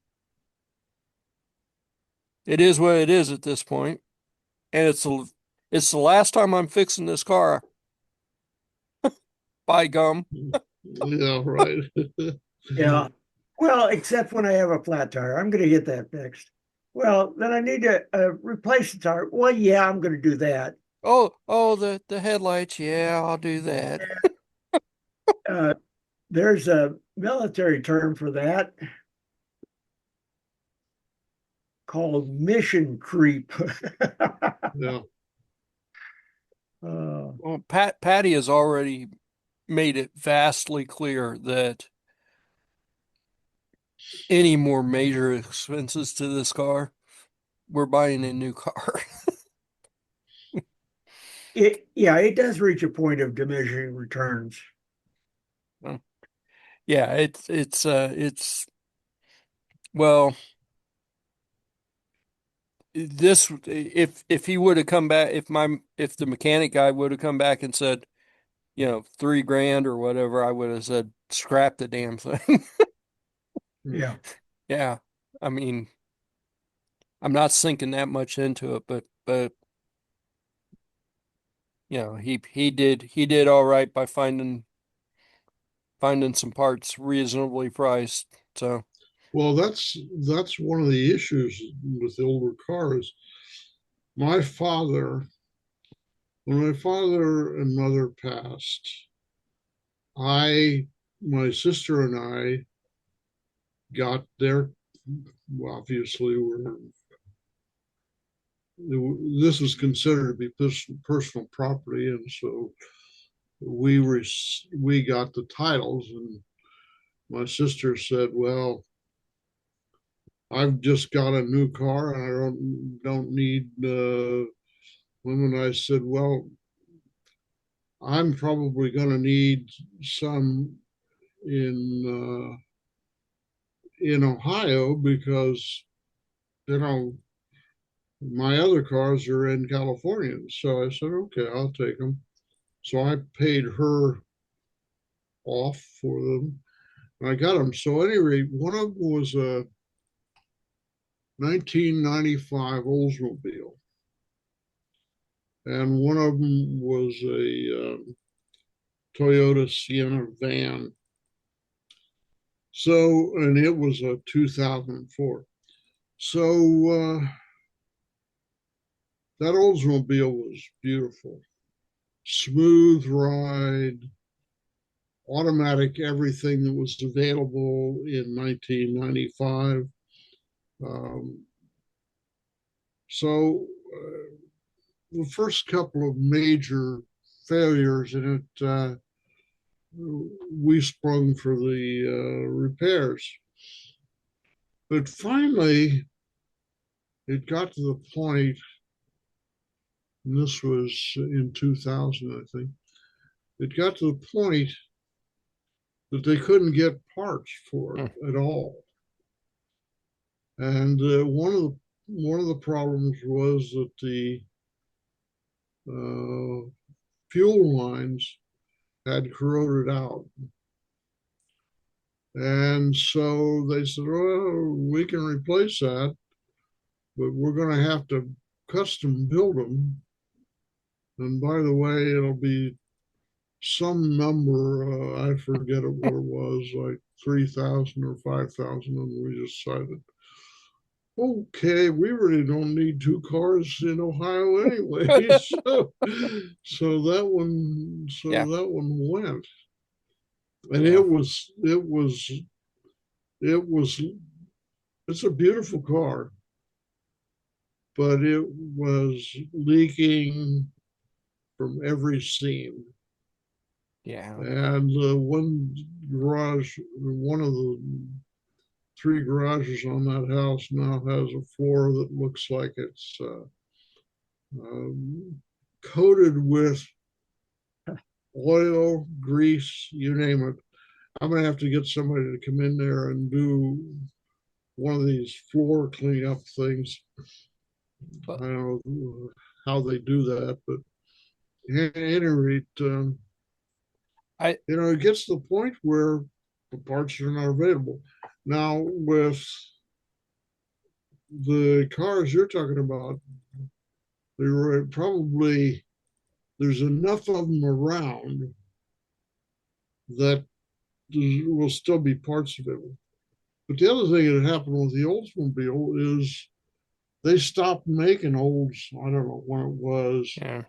it is what it is at this point. And it's the last time I'm fixing this car. By gum. Yeah, right. Yeah. Well, except when I have a flat tire, I'm going to get that fixed. Well, then I need to replace the tire. Well, yeah, I'm going to do that. Oh, the headlights. Yeah, I'll do that. Uh, there's a military term for that called mission creep. Yeah. Well, Patty has already made it vastly clear that any more major expenses to this car, we're buying a new car. Yeah, it does reach a point of diminishing returns. Yeah, it's well, this if he would have come back, if the mechanic guy would have come back and said, 3 grand or whatever, I would have said scrap the damn thing. Yeah. Yeah. I mean, I'm not sinking that much into it, but he did all right by finding some parts reasonably priced. So Well, that's one of the issues with the older cars. My father, when my father and mother passed, my sister and I got their, obviously, this was considered to be personal property, and so we got the titles, and my sister said, "Well, I've just got a new car, and I don't need them." And I said, "Well, I'm probably going to need some in in Ohio because my other cars are in California." So I said, "Okay, I'll take them." So I paid her off for them. And I got them. So at any rate, one of them was a 1995 Oldsmobile, and one of them was a Toyota Sienna van. So, and it was a 2004. So that Oldsmobile was beautiful, smooth ride, automatic everything that was available in 1995. Um, so the first couple of major failures in it, we sprung for the repairs. But finally, it got to the point, and this was in 2000, I think, it got to the point that they couldn't get parts for it at all. And one of the problems was that the fuel lines had corroded out. And so they said, "Well, we can replace that, but we're going to have to custom build them. And by the way, it'll be some number, I forget what it was, like 3,000 or 5,000." And we decided, okay, we really don't need two cars in Ohio anyway. So yeah, that one went. And yeah, it was, it's a beautiful car, but it was leaking from every seam. yeah. And one of the three garages on that house now has a floor that looks like it's coated with oil, grease, you name it. I'm going to have to get somebody to come in there and do one of these floor cleanup things. I But don't know how they do that, but at any rate, I it gets to the point where the parts are not available. Now, with the cars you're talking about, there were probably there's enough of them around that there will still be parts of it. But the other thing that happened with the Oldsmobile is they stopped making Olds. I don't know when it was, Yeah.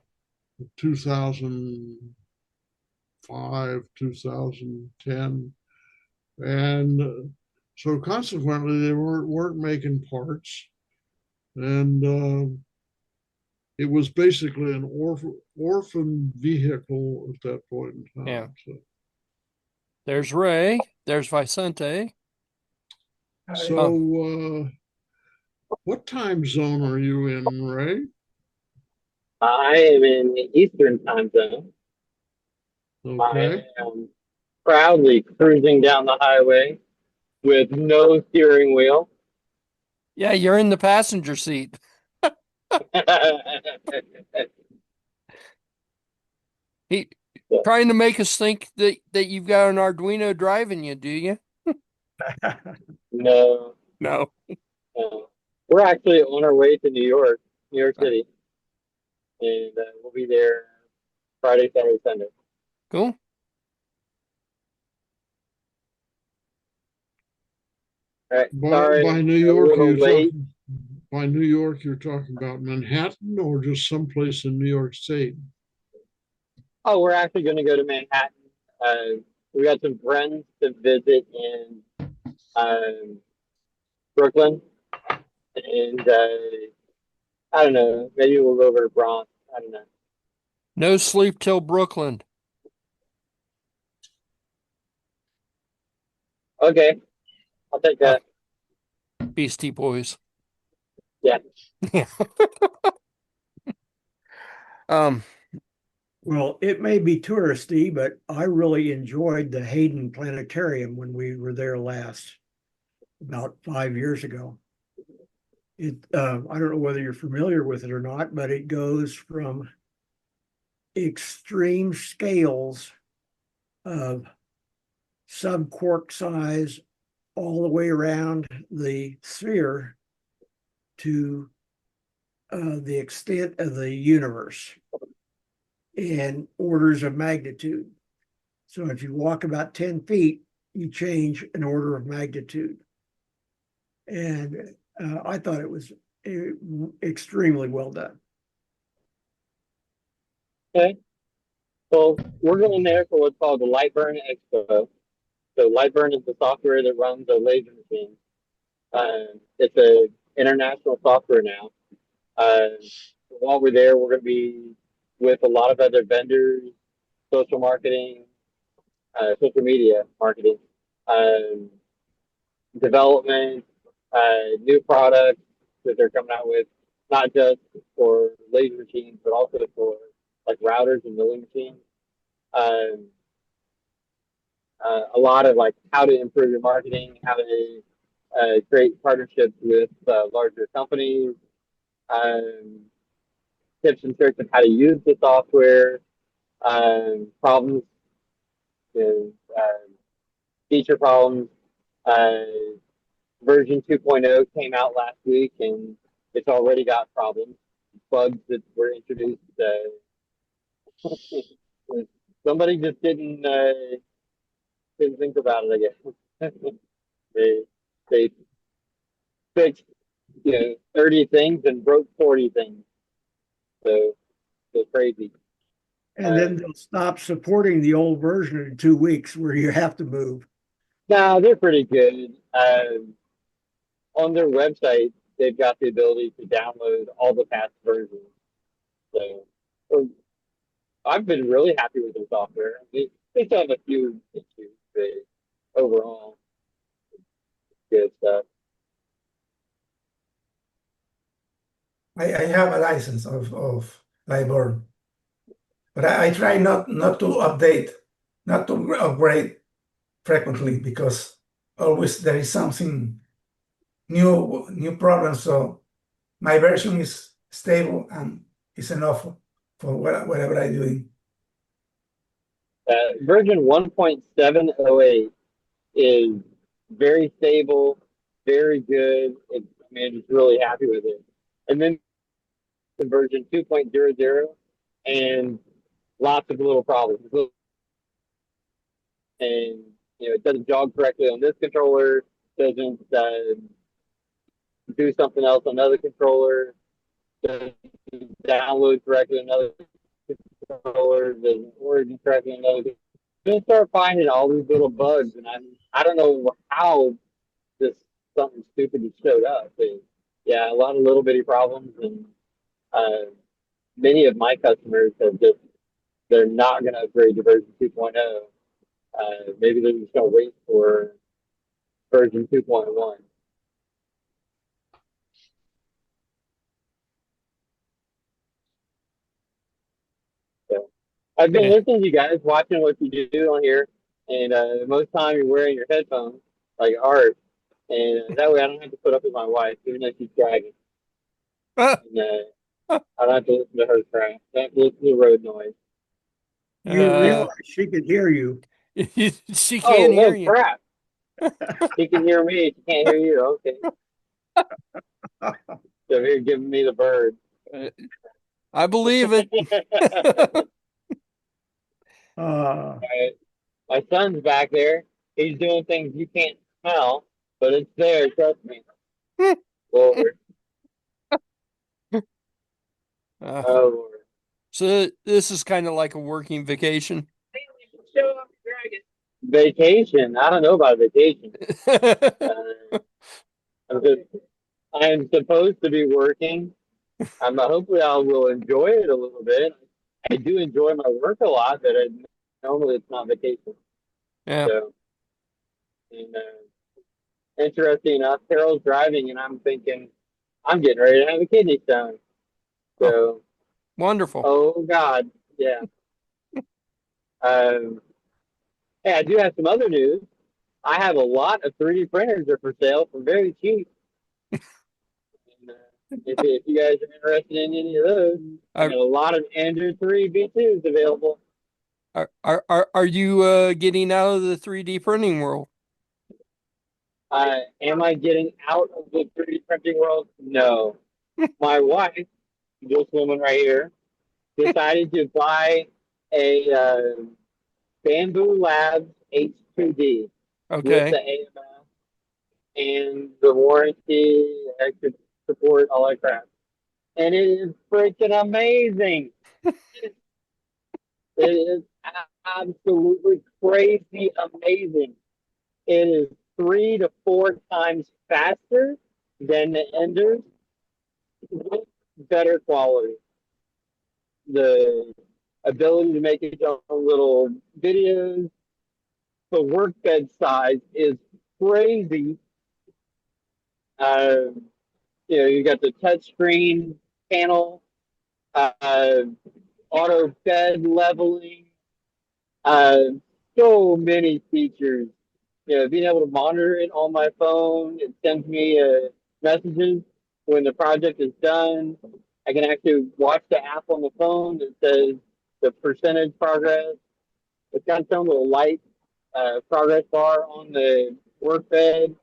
2005, 2010, and so consequently they weren't making parts, and it was basically an orphan vehicle at that point in time. Yeah. There's Ray. There's Vicente. So, what time zone are you in, Ray? I am in the Eastern time zone. Okay. I am proudly cruising down the highway with no steering wheel. Yeah, you're in the passenger seat. He trying to make us think that you've got an Arduino driving you, do you? No, No. no. We're actually on our way to New York City, and we'll be there Friday, Saturday, Sunday. Cool. All right, By sorry, New a York, little late. by New York, you're talking about Manhattan or just someplace in New York State? Oh, we're actually going to go to Manhattan. We got some friends to visit in Brooklyn, and I don't know. Maybe we'll go over to Bronx. I don't know. No sleep till Brooklyn. Okay, I'll take that. Beastie Boys. Yeah. Yeah. Um, Well, it may be touristy, but I really enjoyed the Hayden Planetarium when we were there last, about 5 years ago. I don't know whether you're familiar with it or not, but it goes from extreme scales of sub-quark size all the way around the sphere to the extent of the universe in orders of magnitude. So if you walk about 10 feet, you change an order of magnitude. And I thought it was extremely well done. Okay. Well, we're going there for what's called the Lightburn Expo. So Lightburn is the software that runs the laser machine. It's a international software now. While we're there, we're going to be with a lot of other vendors, social marketing, social media marketing, um, development, new products that they're coming out with, not just for laser machines, but also for like routers and milling machines. Um, a lot of like how to improve your marketing, how to create partnerships with larger companies, um, tips and tricks on how to use the software, problems, you know, feature problems. Uh, version 2.0 came out last week and it's already got problems, bugs that were introduced. Somebody just didn't think about it, I guess. they they fixed 30 things and broke 40 things. So it's crazy. And then they'll stop supporting the old version in 2 weeks where you have to move. Now they're pretty good. On their website, they've got the ability to download all the past versions. So I've been really happy with their software. They still have a few issues, but overall, good stuff. I have a license of Liveborn, but I try not to update, not to upgrade frequently because always there is something new problem. So my version is stable and is enough for whatever I'm doing. Version 1.708 is very stable, very good. It's manager's really happy with it. And then the version 2.00 and lots of little problems. And it doesn't jog correctly on this controller, doesn't do something else on another controller, doesn't download correctly on another controller, doesn't origin correctly on another. Just start finding all these little bugs, and I don't know how this something stupid just showed up. But yeah, a lot of little bitty problems, and many of my customers have just they're not going to upgrade to version 2.0. Maybe they're just going to wait for version 2.1. So I've been Yeah. listening to you guys, watching what you do on here, and most time you're wearing your headphones like Art, and that way I don't have to put up with my wife, even though she's dragging. And, I don't have to listen to her crap. I don't have to listen to road noise. You realize she could hear you. She can't hear you. Crap! She can hear me. She can't hear you. Okay. So here, giving me the bird. I believe it. Right. My son's back there. He's doing things you can't smell, but it's there. Trust me. Lord. Uh, Oh, Lord. so this is kind of like a working vacation. Show off the dragon. Vacation. I don't know about vacation. I'm supposed to be working. Hopefully I will enjoy it a little bit. I do enjoy my work a lot, but normally it's not vacation. Yeah. So, and interesting enough, Carol's driving, and I'm thinking, I'm getting ready to have a kidney stone. So, Wonderful. oh God, yeah. Hey, I do have some other news. I have a lot of 3D printers that are for sale for very cheap. And, if you guys are interested in any of those, I got a lot of Android 3 V2s available. Are you getting out of the 3D printing world? Am I getting out of the 3D printing world? No. My wife, this woman right here, decided to buy a Bamboo Labs H2D with Okay. the AMS and the warranty, extra support, all that crap. And it is freaking amazing. It is absolutely crazy amazing. It is 3 to 4 times faster than the Enders with better quality. The ability to make its own little videos, the workbed size is crazy. You got the touchscreen panel, auto bed leveling, uh, so many features. Being able to monitor it on my phone, it sends me messages when the project is done. I can actually watch the app on the phone that says the percentage progress. It's got its own little light progress bar on the workbed.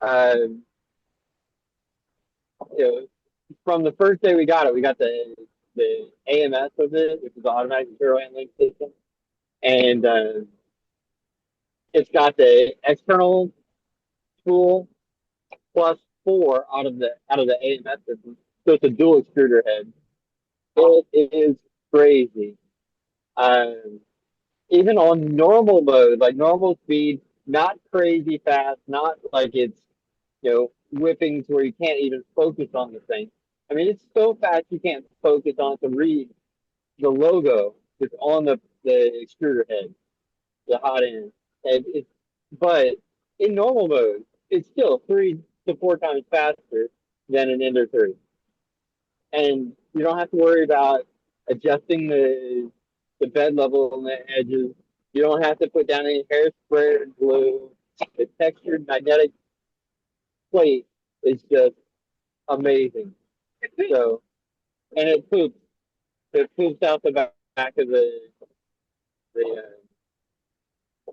Uh, from the first day we got it, we got the AMS with it, which is the automatic material handling system, and it's got the external tool plus 4 out of the AMS system, so it's a dual extruder head. It is crazy. Even on normal mode, like normal speed, not crazy fast, not like it's whipping to where you can't even focus on the thing. I mean, it's so fast you can't focus on it to read the logo that's on the extruder head, the hot end. But in normal mode, it's still 3 to 4 times faster than an Ender 3. And you don't have to worry about adjusting the bed level on the edges. You don't have to put down any hairspray or glue. The textured magnetic plate is just amazing. So, and it poops. It poops out the back of the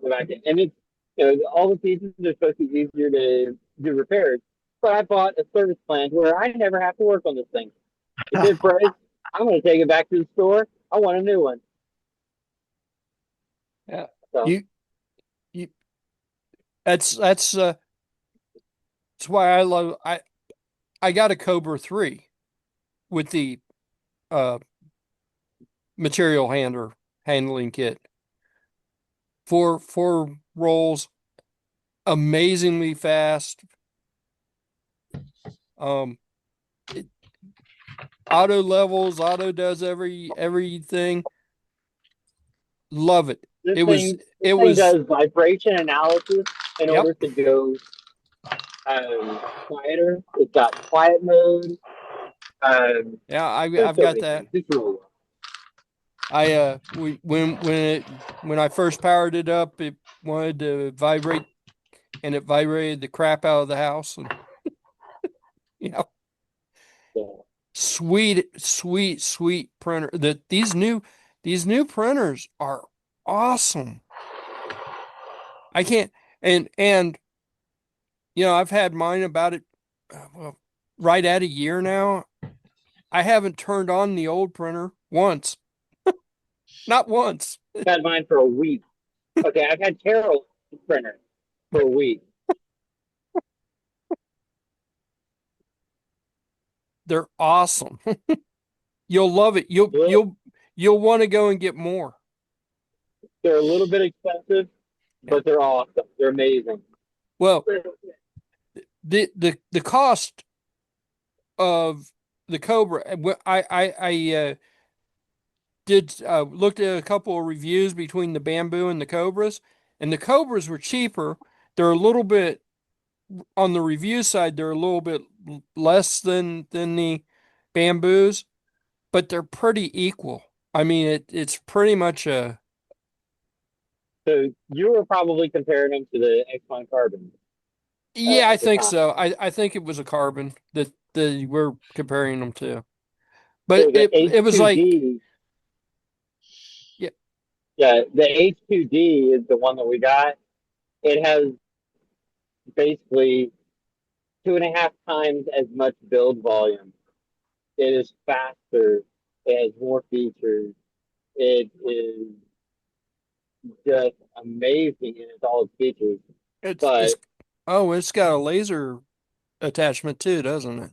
back end. And it's all the pieces are supposed to be easier to do repairs. but I bought a service plan where I never have to work on this thing. If it breaks, I'm going to take it back to the store. I want a new one. Yeah. So You that's why I got a Cobra 3 with the uh material handling kit. Four rolls, amazingly fast. Um it, auto levels, auto does everything. Love it. this It was thing, this it thing was does vibration analysis in yep. order to go quieter. It's got quiet mode. Yeah, There's I've so got many that. things. It's really well. When I first powered it up, it wanted to vibrate and it vibrated the crap out of the house and you know, So, sweet printer. These new printers are awesome. I can't and I've had mine about it well, right at a year now. I haven't turned on the old printer once. Not once. I've had mine for a week. Okay, I've had Carol's printer for a week. They're awesome. You'll love it. Well, You'll want to go and get more. they're a little bit expensive, Yeah. but they're awesome. They're amazing. Well, the cost of the Cobra, I did looked at a couple of reviews between the Bamboo and the Cobras, and the Cobras were cheaper. They're a little bit on the review side, they're a little bit less than the Bamboos, but they're pretty equal. I mean, it's pretty much a So you were probably comparing them to the X1 Carbon yeah, I at the think time. so. I think it was a carbon that we're comparing them to. But So the it was like H2D, yeah, yeah, the H2D is the one that we got. It has basically 2.5 times as much build volume. It is faster. It has more features. It is just amazing in its all its features. it's But it's got a laser attachment too, doesn't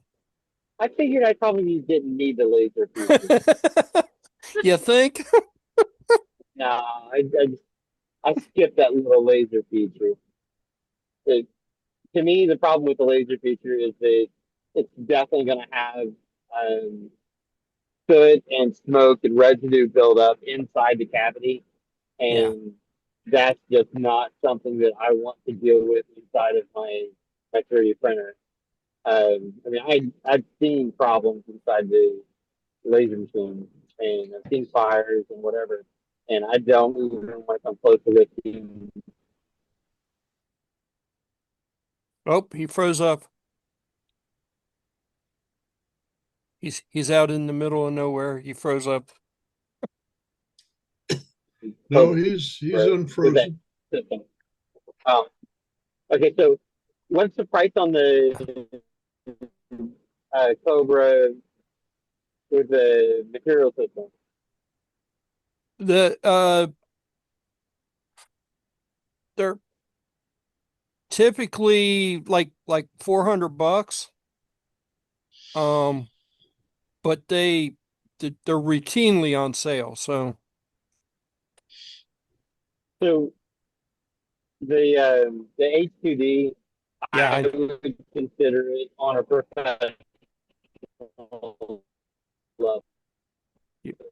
I figured I probably didn't need the laser feature. it? You think? Nah, I skipped that little laser feature. It, to me, the problem with the laser feature is that it's definitely going to have um, soot and smoke and residue buildup inside the cavity, Yeah. and that's just not something that I want to deal with inside of my 3D printer. I mean, I've seen problems inside the laser machine, and I've seen fires and whatever, and I don't even want to come close to lifting. Oh, he froze up. He's out in the middle of nowhere. He froze up. No, he's With that unfrozen. system. Um, okay, so what's the price on the Cobra with the material system? The they're typically like $400. Um, but they're routinely on sale. So So the H2D, yeah, I would consider it on a professional level.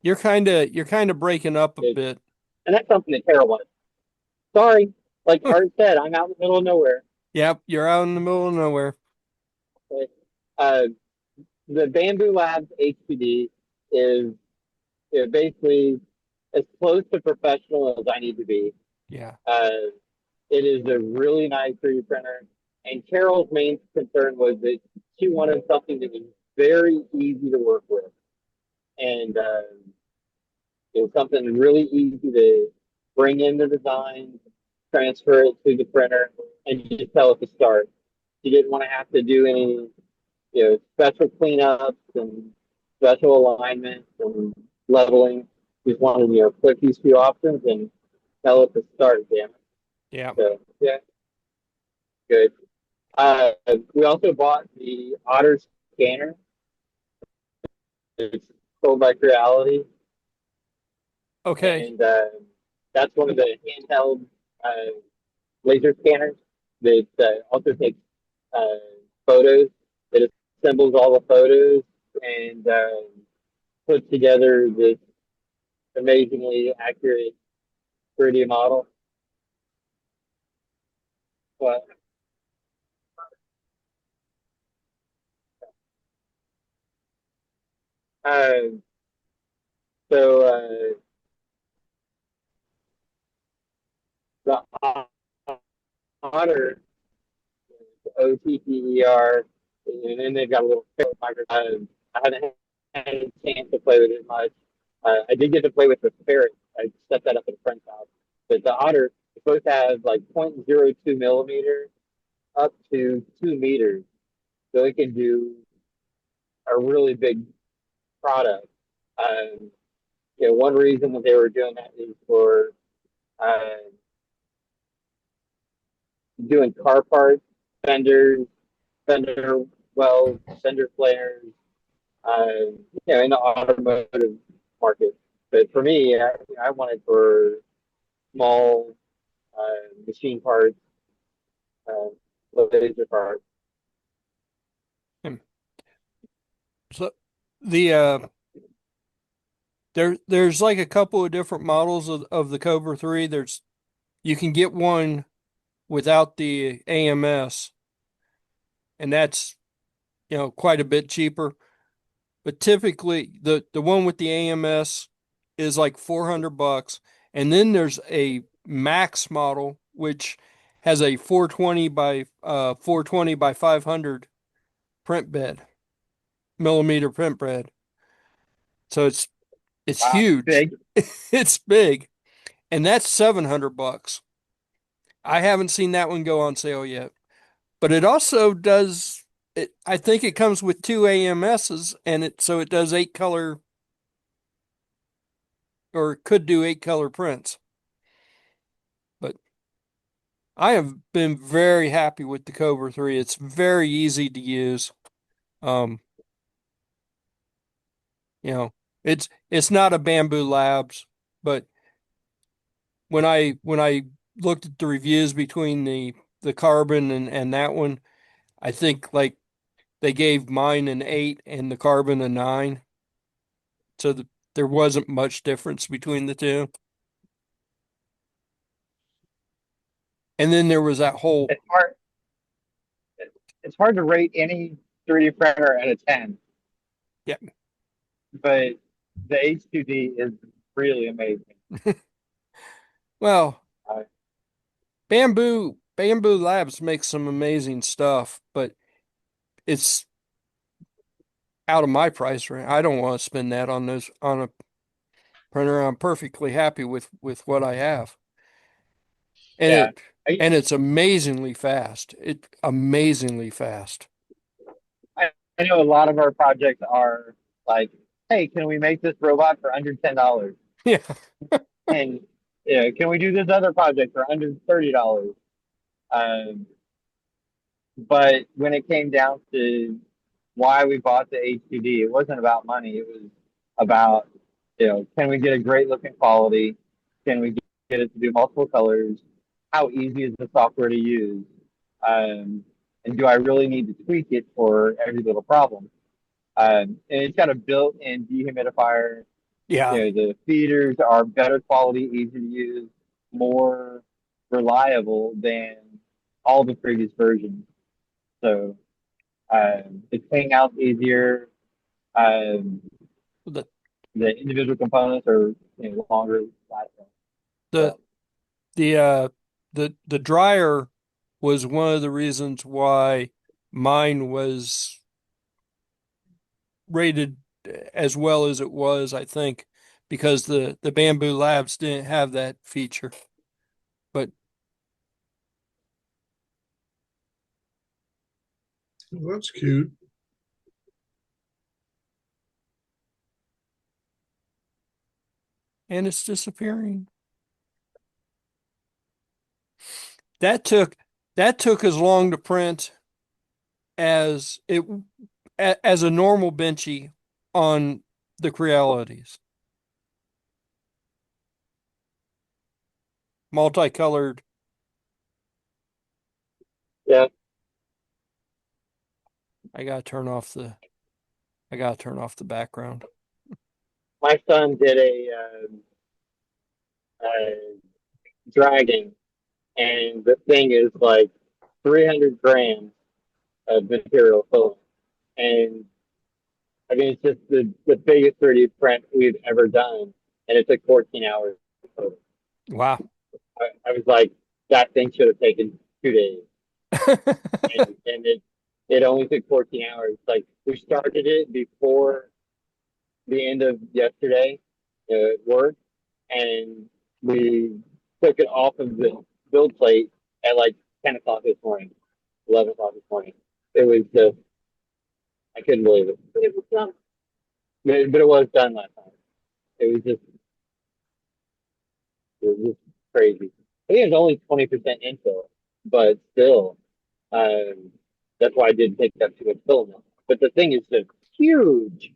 you're kind of breaking up a It, bit. and that's something that Carol wants. Sorry, like Art said, I'm out in the middle of nowhere. Yep, you're out in the middle of nowhere. But, the Bamboo Labs H2D is basically as close to professional as I need to be. Yeah, Uh, it is a really nice 3D printer. And Carol's main concern was that she wanted something that was very easy to work with. And it was something really easy to bring in the design, transfer it to the printer, and just tell it to start. You didn't want to have to do any, special cleanups and special alignments and leveling. You just wanted, click these few options and tell it to start, damn it. Yeah. So, yeah, good. We also bought the Otter scanner. It's sold by Creality, Okay. and that's one of the handheld uh, laser scanners that also takes uh, photos. It assembles all the photos and puts together this amazingly accurate 3D model. But uh, so the Otter, OTTER, and then they've got a little microphone. I haven't had a chance to play with it much. I did get to play with the ferret. I set that up at a friend's house. But the Otter is supposed to have like 0.02 millimeter up to 2 meters. So it can do a really big product. Um, one reason that they were doing that is for uh, doing car parts, fenders, fender wells, fender flares, in the automotive market. But for me, I wanted for small machine parts, uh, laser parts. So the there's like a couple of different models of the Cobra 3. You can get one without the AMS, and that's quite a bit cheaper. But typically the one with the AMS is like $400. And then there's a max model which has a 420 by 500 print bed, millimeter print bed. So it's Wow, huge. big. It's big. And that's $700. I haven't seen that one go on sale yet. But it also does it, I think it comes with two AMSs, and it does 8 color, or could do 8 color prints. But I have been very happy with the Cobra 3. It's very easy to use. Um, you know, it's not a Bamboo Labs, but when I looked at the reviews between the Carbon and that one, I think like they gave mine an 8 and the Carbon a 9. So there wasn't much difference between the two. And then there was that whole, It's hard. It's hard to rate any 3D printer at a 10, yeah, but the H2D is really amazing. well, Uh, Bamboo Labs makes some amazing stuff, but it's out of my price range. I don't want to spend that on a printer. I'm perfectly happy with what I have. And yeah, it I, and it's amazingly fast. It amazingly fast. I know a lot of our projects are like, hey, can we make this robot for under $10? Yeah. And can we do this other project for under $30? Um, but when it came down to why we bought the H2D, it wasn't about money. It was about, can we get a great looking quality? Can we get it to do multiple colors? How easy is the software to use? And do I really need to tweak it for every little problem? And it's got a built-in dehumidifier. Yeah. The feeders are better quality, easy to use, more reliable than all the previous versions. So it's cleaning out easier. Um, The the individual components are longer lasting. the So the the dryer was one of the reasons why mine was rated as well as it was, I think, because the Bamboo Labs didn't have that feature. But Well, that's cute. And it's disappearing. That took as long to print as it as a normal benchy on the Crealities. Multicolored. Yeah, I gotta turn off the background. my son did a dragon, and the thing is like 300 grams of material filling. And I mean, it's just the biggest 3D print we've ever done, and it took 14 hours. Wow. I was like, that thing should have taken 2 days, and it only took 14 hours. Like we started it before the end of yesterday at work, and we took it off of the build plate at like 10 o'clock this morning, 11 o'clock this morning. It was just, I couldn't believe it. It was done. But it was done last time. It was just crazy. I think it was only 20% infill, but still, um, that's why I didn't take up too much filament. But the thing is just huge.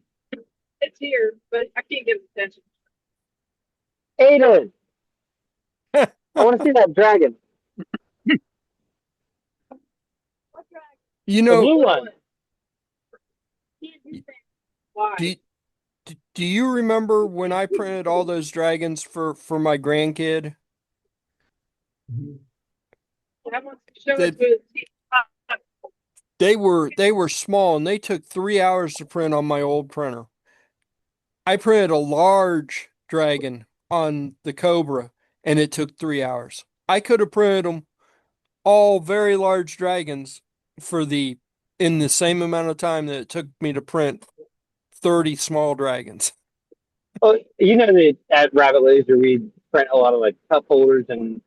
It's here, but I can't give it attention. Aiden, I want to see that dragon, What drag? You the know, blue one. Can't do that. Why? do you remember when I printed all those dragons for my grandkid? I want to show They it to his they were small and they took 3 hours to print on my old printer. I printed a large dragon on the Cobra and it took 3 hours. I could have printed them all very large dragons for in the same amount of time that it took me to print 30 small dragons. Oh, you know that at Rabbit Laser we print a lot of like cup holders and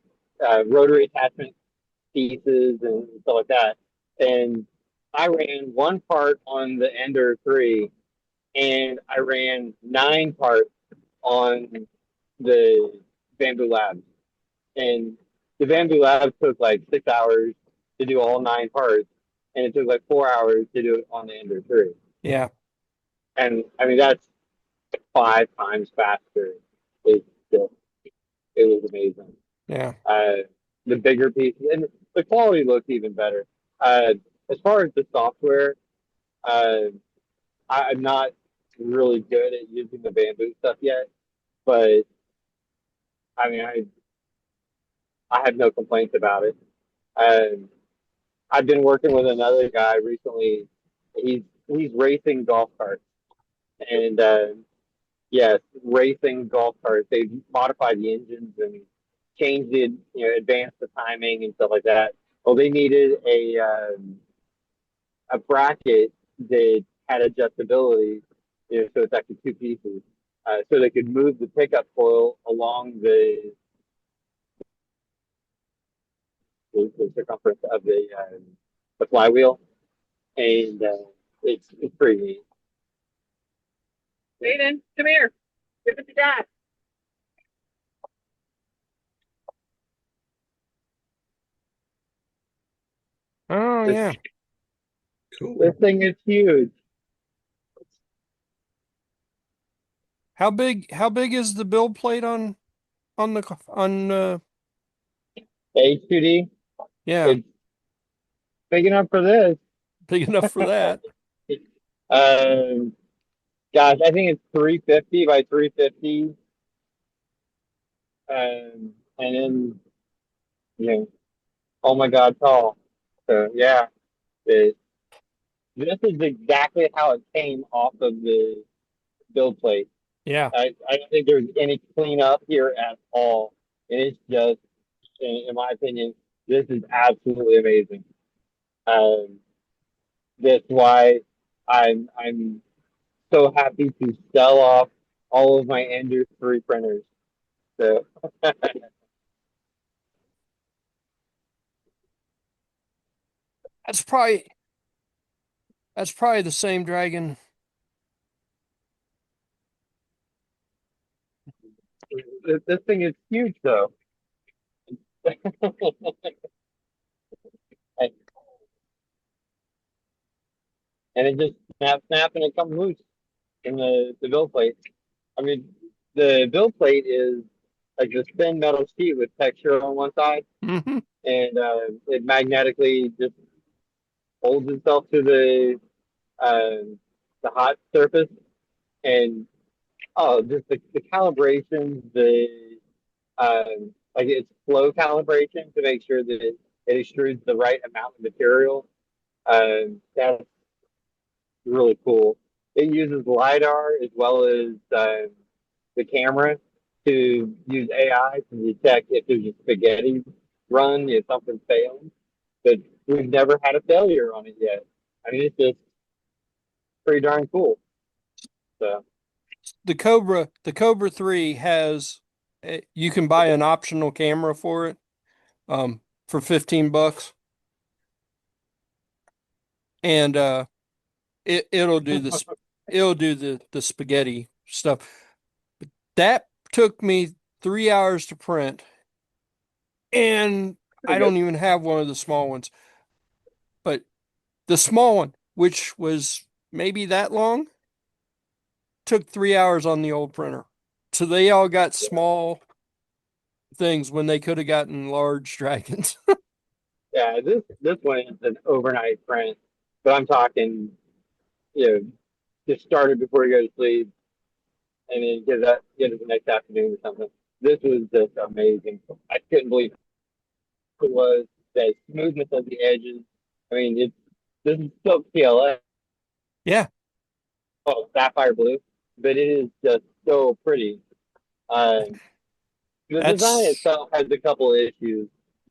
rotary attachment pieces and stuff like that. And I ran one part on the Ender 3, and I ran 9 parts on the Bamboo Labs. And the Bamboo Labs took like 6 hours to do all 9 parts, and it took like 4 hours to do it on the Ender 3. Yeah. And I mean, that's 5 times faster. It still, it was amazing. Yeah. The bigger pieces and the quality looked even better. As far as the software, uh, I'm not really good at using the bamboo stuff yet, but I mean, I have no complaints about it. Um, I've been working with another guy recently. He's racing golf carts, and yes, racing golf carts. They've modified the engines and changed the advanced the timing and stuff like that. Well, they needed a bracket that had adjustability, so it's actually 2 pieces, so they could move the pickup coil along the circumference of the flywheel, and it's pretty neat. Aiden, come here. Give it to Dad. Oh yeah. Cool. This thing is huge. How big is the build plate on H2D, yeah, it's big enough for this. big enough for that. Um, Gosh, I think it's 350 by 350, and then oh my God, tall. So yeah, it, this is exactly how it came off of the build plate. Yeah. I don't think there's any cleanup here at all, and it's just, in my opinion, this is absolutely amazing. Um, that's why I'm so happy to sell off all of my Ender 3 printers. So That's probably That's probably the same dragon. This thing is huge, though. And it just snap, and it comes loose in the build plate. I mean, the build plate is like this thin metal sheet with texture on one side, Hmm. and it magnetically just holds itself to the hot surface, and oh, just the calibration, like its flow calibration to make sure that it extrudes the right amount of material. That's really cool. It uses LiDAR as well as the camera to use AI to detect if there's a spaghetti run, if something's failing. But we've never had a failure on it yet. I mean, it's just pretty darn cool. So, The Cobra 3 has you can buy an optional camera for it for $15, and it'll do the spaghetti stuff. That took me 3 hours to print, and I pretty good. don't even have one of the small ones. But the small one, which was maybe that long, took 3 hours on the old printer. So they all got small things when they could have gotten large dragons. Yeah, this one is an overnight print, but I'm talking, you know, just started before you go to sleep, and then get it the next afternoon or something. This was just amazing. I couldn't believe it was the smoothness of the edges. I mean, this is still PLA, Yeah, oh, sapphire blue, but it is just so pretty. The design that's itself has a couple of issues,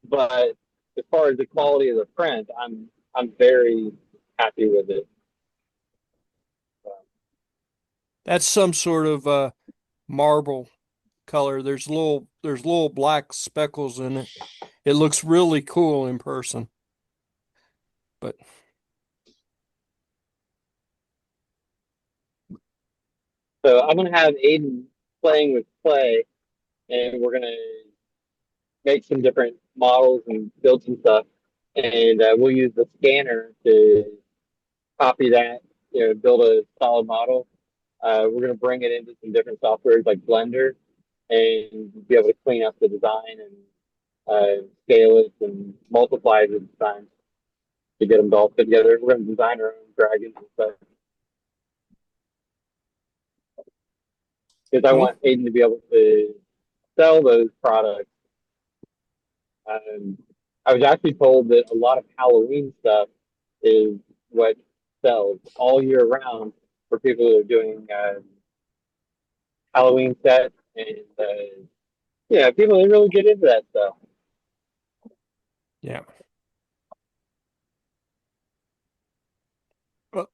but as far as the quality of the print, I'm very happy with it. that's some sort of marble color. There's little black speckles in it. It looks really cool in person. But So I'm gonna have Aiden playing with clay, and we're gonna make some different models and build some stuff, and we'll use the scanner to copy that, build a solid model. We're gonna bring it into some different softwares like Blender, and be able to clean up the design and scale it and multiply the design to get them all fit together. We're gonna design our own dragons and stuff because I cool. want Aiden to be able to sell those products. Um, I was actually told that a lot of Halloween stuff is what sells all year round for people who are doing Halloween sets, and yeah, people they really get into that stuff. Yeah. Well,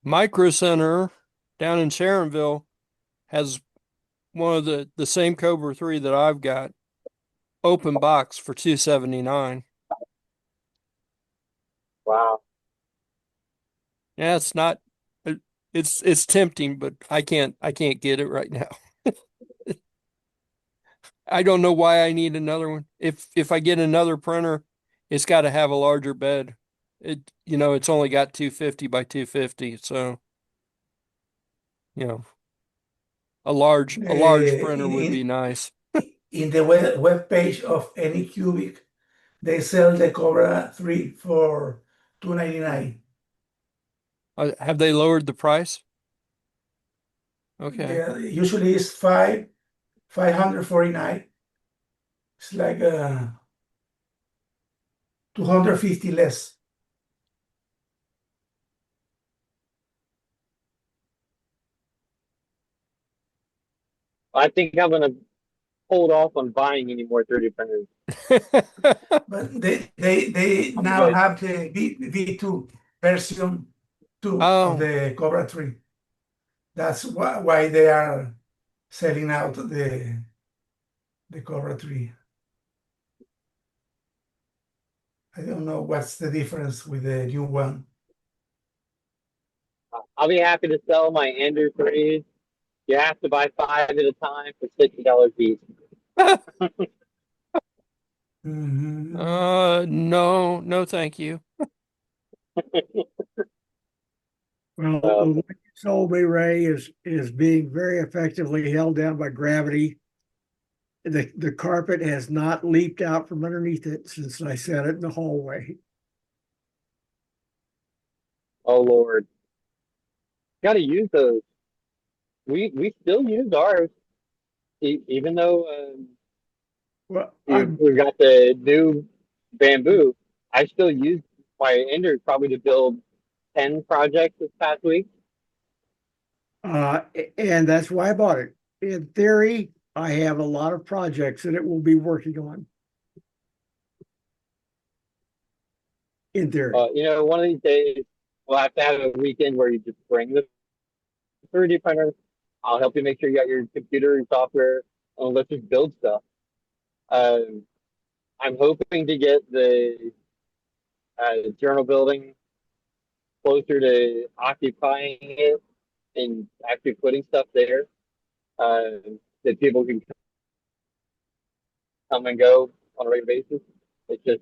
Micro Center down in Sharonville has one of the same Cobra 3 that I've got, open box for $279. Wow. Yeah, it's not it's tempting, but I can't get it right now. I don't know why I need another one. If I get another printer, it's got to have a larger bed. It's only got 250 by 250, so you know, a large printer would be nice. in the web page of any cubic, they sell the Cobra 3 for $299. Have they lowered the price? Okay. Yeah, usually it's 549. It's like 250 less. I think I'm gonna hold off on buying any more 3D printers. But they I'm now good. have the V2 version 2 of Oh, the Cobra 3. That's why they are selling out the Cobra 3. I don't know what's the difference with the new one. I'll be happy to sell my Ender 3s. You have to buy 5 at a time for $60 each. Mhm. No, no, thank you. Well, Uh, the one you sold me, Ray, is being very effectively held down by gravity. The carpet has not leaped out from underneath it since I set it in the hallway. oh Lord, got to use those. We still use ours, even though Well, I'm we've got the new bamboo. I still use my Ender probably to build 10 projects this past week. and that's why I bought it. In theory, I have a lot of projects that it will be working on. In theory. One of these days we'll have to have a weekend where you just bring the 3D printer. I'll help you make sure you got your computer and software, and let's just build stuff. Um, I'm hoping to get the journal building closer to occupying it and actually putting stuff there that people can come and go on a regular basis. It's just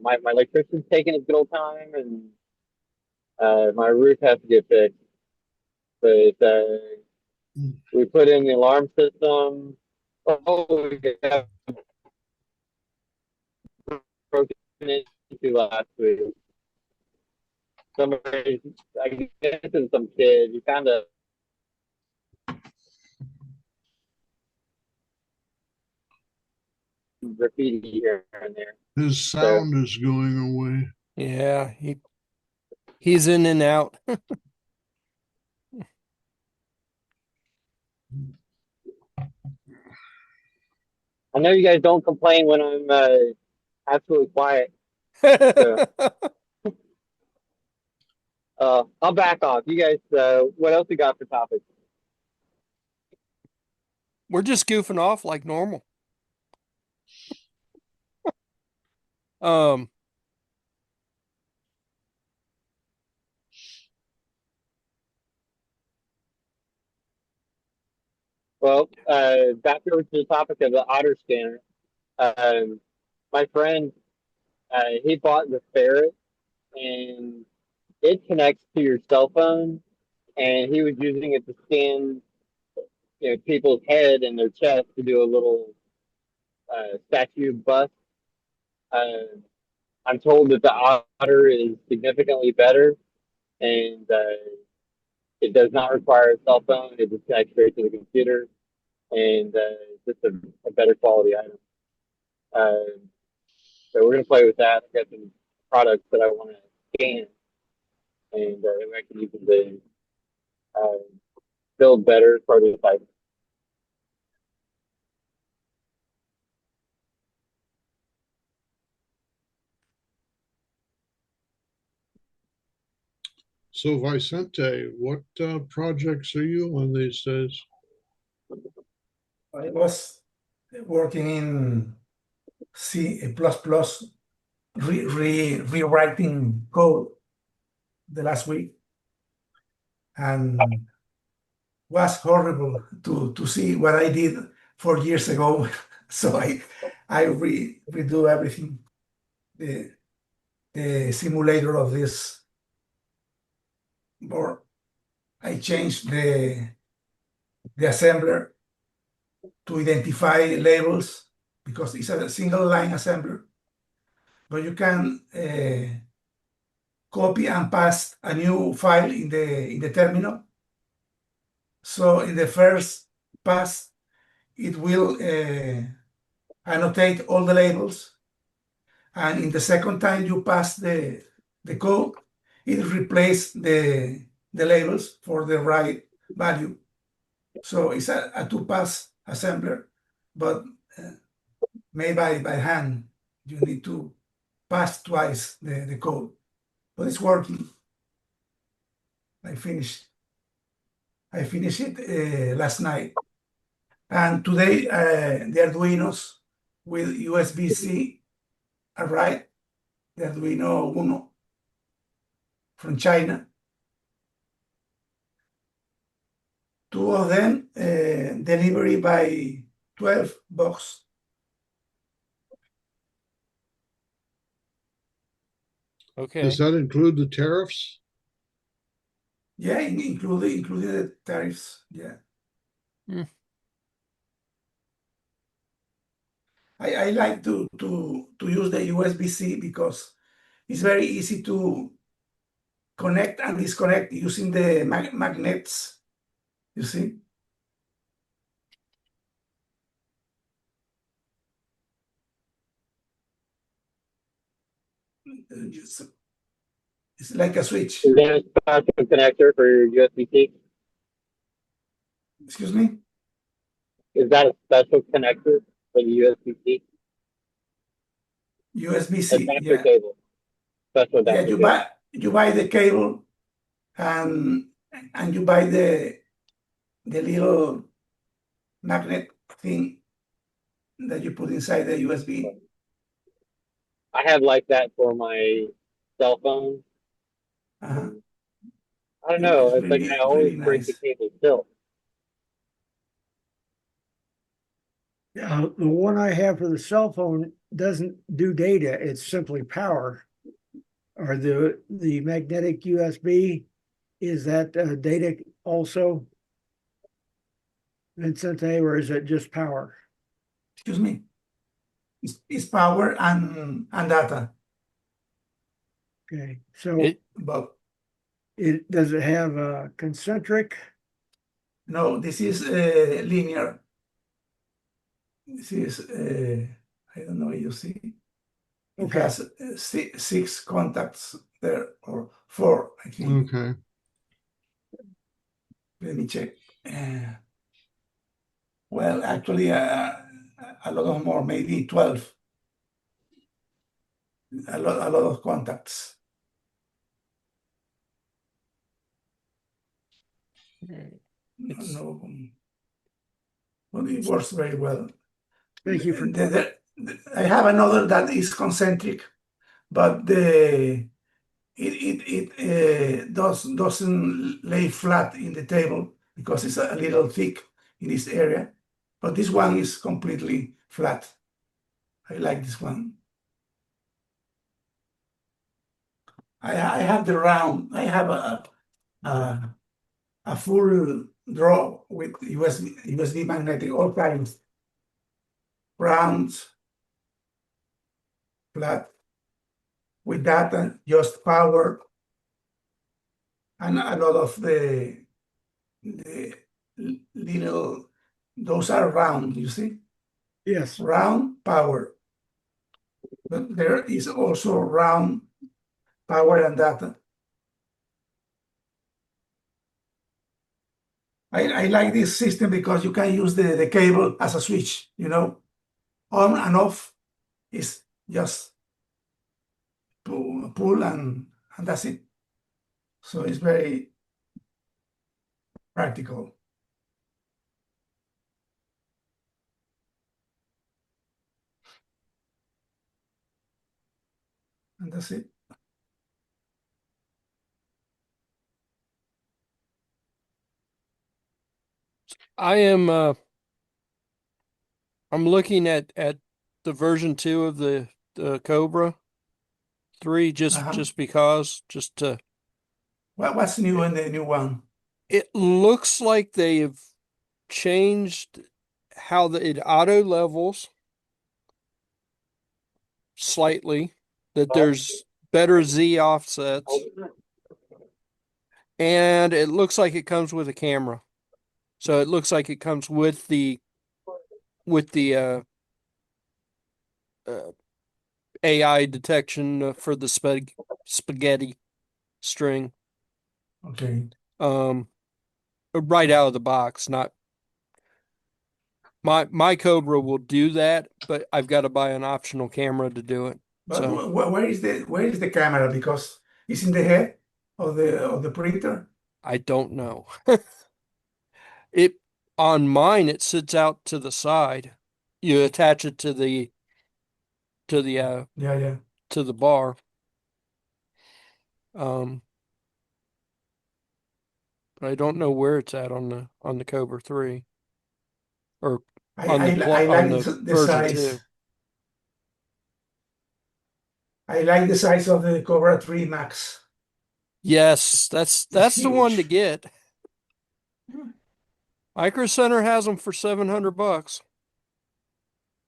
my electrician's taking its good old time, and my roof has to get fixed. But we put in the alarm system. Oh, we got broken into last week. Somebody, I guess it's some kid, he found a graffiti here and there. His So sound is going away. Yeah, he's in and out. I know you guys don't complain when I'm absolutely quiet. So I'll back off. You guys, what else you got for topics? We're just goofing off like normal. Um, Well, back over to the topic of the otter scanner. Um, my friend, he bought the ferret, and it connects to your cell phone, and he was using it to scan, people's head and their chest to do a little statue bust. Uh, I'm told that the otter is significantly better, and it does not require a cell phone. It just connects straight to the computer, and it's just a better quality item. Uh, so we're gonna play with that. I've got some products that I want to scan, and I can use them to uh, build better prototypes. So Vicente, what projects are you on these days? I was working in C++, rewriting code the last week, and was horrible to see what I did 4 years ago. So I redo everything, the simulator of this board. I changed the assembler to identify labels because it's a single line assembler, but you can copy and paste a new file in the terminal. So in the first pass, it will annotate all the labels, and in the second time you pass the code, it replaces the labels for the right value. So it's a two-pass assembler, but made by hand. You need to pass twice the code, but it's working. I finished it last night, and today the Arduinos with USB-C arrived. The Arduino Uno from China, two of them, delivery by $12. Okay. Does that include the tariffs? Yeah, including the tariffs. Yeah. Hmm. I like to use the USB-C because it's very easy to connect and disconnect using the magnets. You see? It's, it's like a switch. Is that a special connector for your USB-C? Excuse me? Is that a special connector for the USB-C? USB-C, Adapter yeah. cable. Special Yeah, adapter cable. you buy the cable and you buy the little magnet thing that you put inside the USB. I have like that for my cell phone. Uh-huh. I don't know. It's like I It's always really break the nice. cable still. Yeah, the one I have for the cell phone doesn't do data, it's simply power. Or the magnetic USB, is that data also, Vincente, or is it just power? Excuse me. It's power and data. Okay, so It But does it have a concentric? no, this is linear. This is I don't know. You see, it Okay, has six contacts there, or four, I think. Okay. Let me check. Well, actually, a lot of more, maybe 12. A lot of contacts. it's No, well, it works very well. thank you for, I have another that is concentric, but it doesn't lay flat in the table because it's a little thick in this area. But this one is completely flat. I like this one. I have the round. I have a full draw with USB magnetic, all kinds, rounds, flat, with data, just power, and a lot of the little, those are round, you see? yes, Round power. But there is also round power and data. I like this system because you can use the cable as a switch, on and off is just pull and that's it. So it's very practical. And that's it. I am I'm looking at the version 2 of the Cobra 3 Uh-huh. just because just to What's new in the new one? it looks like they've changed how it auto levels slightly, that there's better Z offsets, and it looks like it comes with a camera. So it looks like it comes with the uh, AI detection for the spaghetti string. Okay. Right out of the box. Not my Cobra will do that, but I've got to buy an optional camera to do it. But So where is the camera? Because it's in the head of the printer. I don't know. It on mine it sits out to the side. You attach it to the Yeah, yeah. to the bar. Um but I don't know where it's at on the Cobra 3 or I on like the the version size. 2. I like the size of the Cobra 3 Max. Yes, It's that's the one to huge. get. Micro Center has them for $700.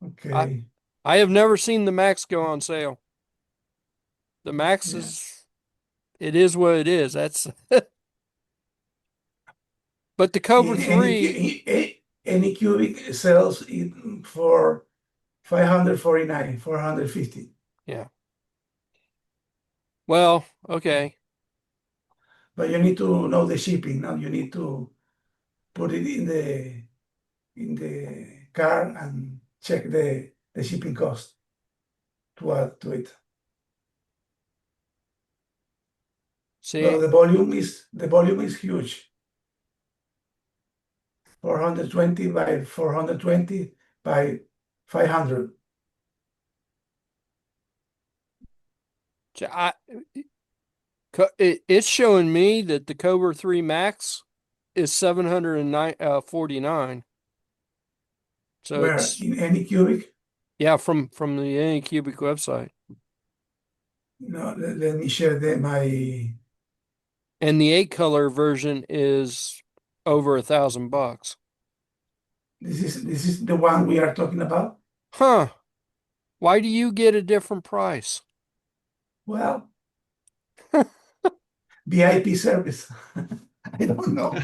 I Okay. I have never seen the Max go on sale. The Max Yeah. it is what it is. That's but the Cobra In 3, any cubic sells it for 549, 450. yeah. Well, okay. But you need to know the shipping. Now you need to put it in the car and check the shipping cost to add to it. See, Well, the volume is huge. 420 by 420 by 500. I it's showing me that the Cobra 3 Max is 749. So Where it's in any cubic? yeah, from the Anycubic website. No, let me share my. And the 8-color version is over $1,000. This is the one we are talking about. Huh. Why do you get a different price? Well, VIP service. I don't know.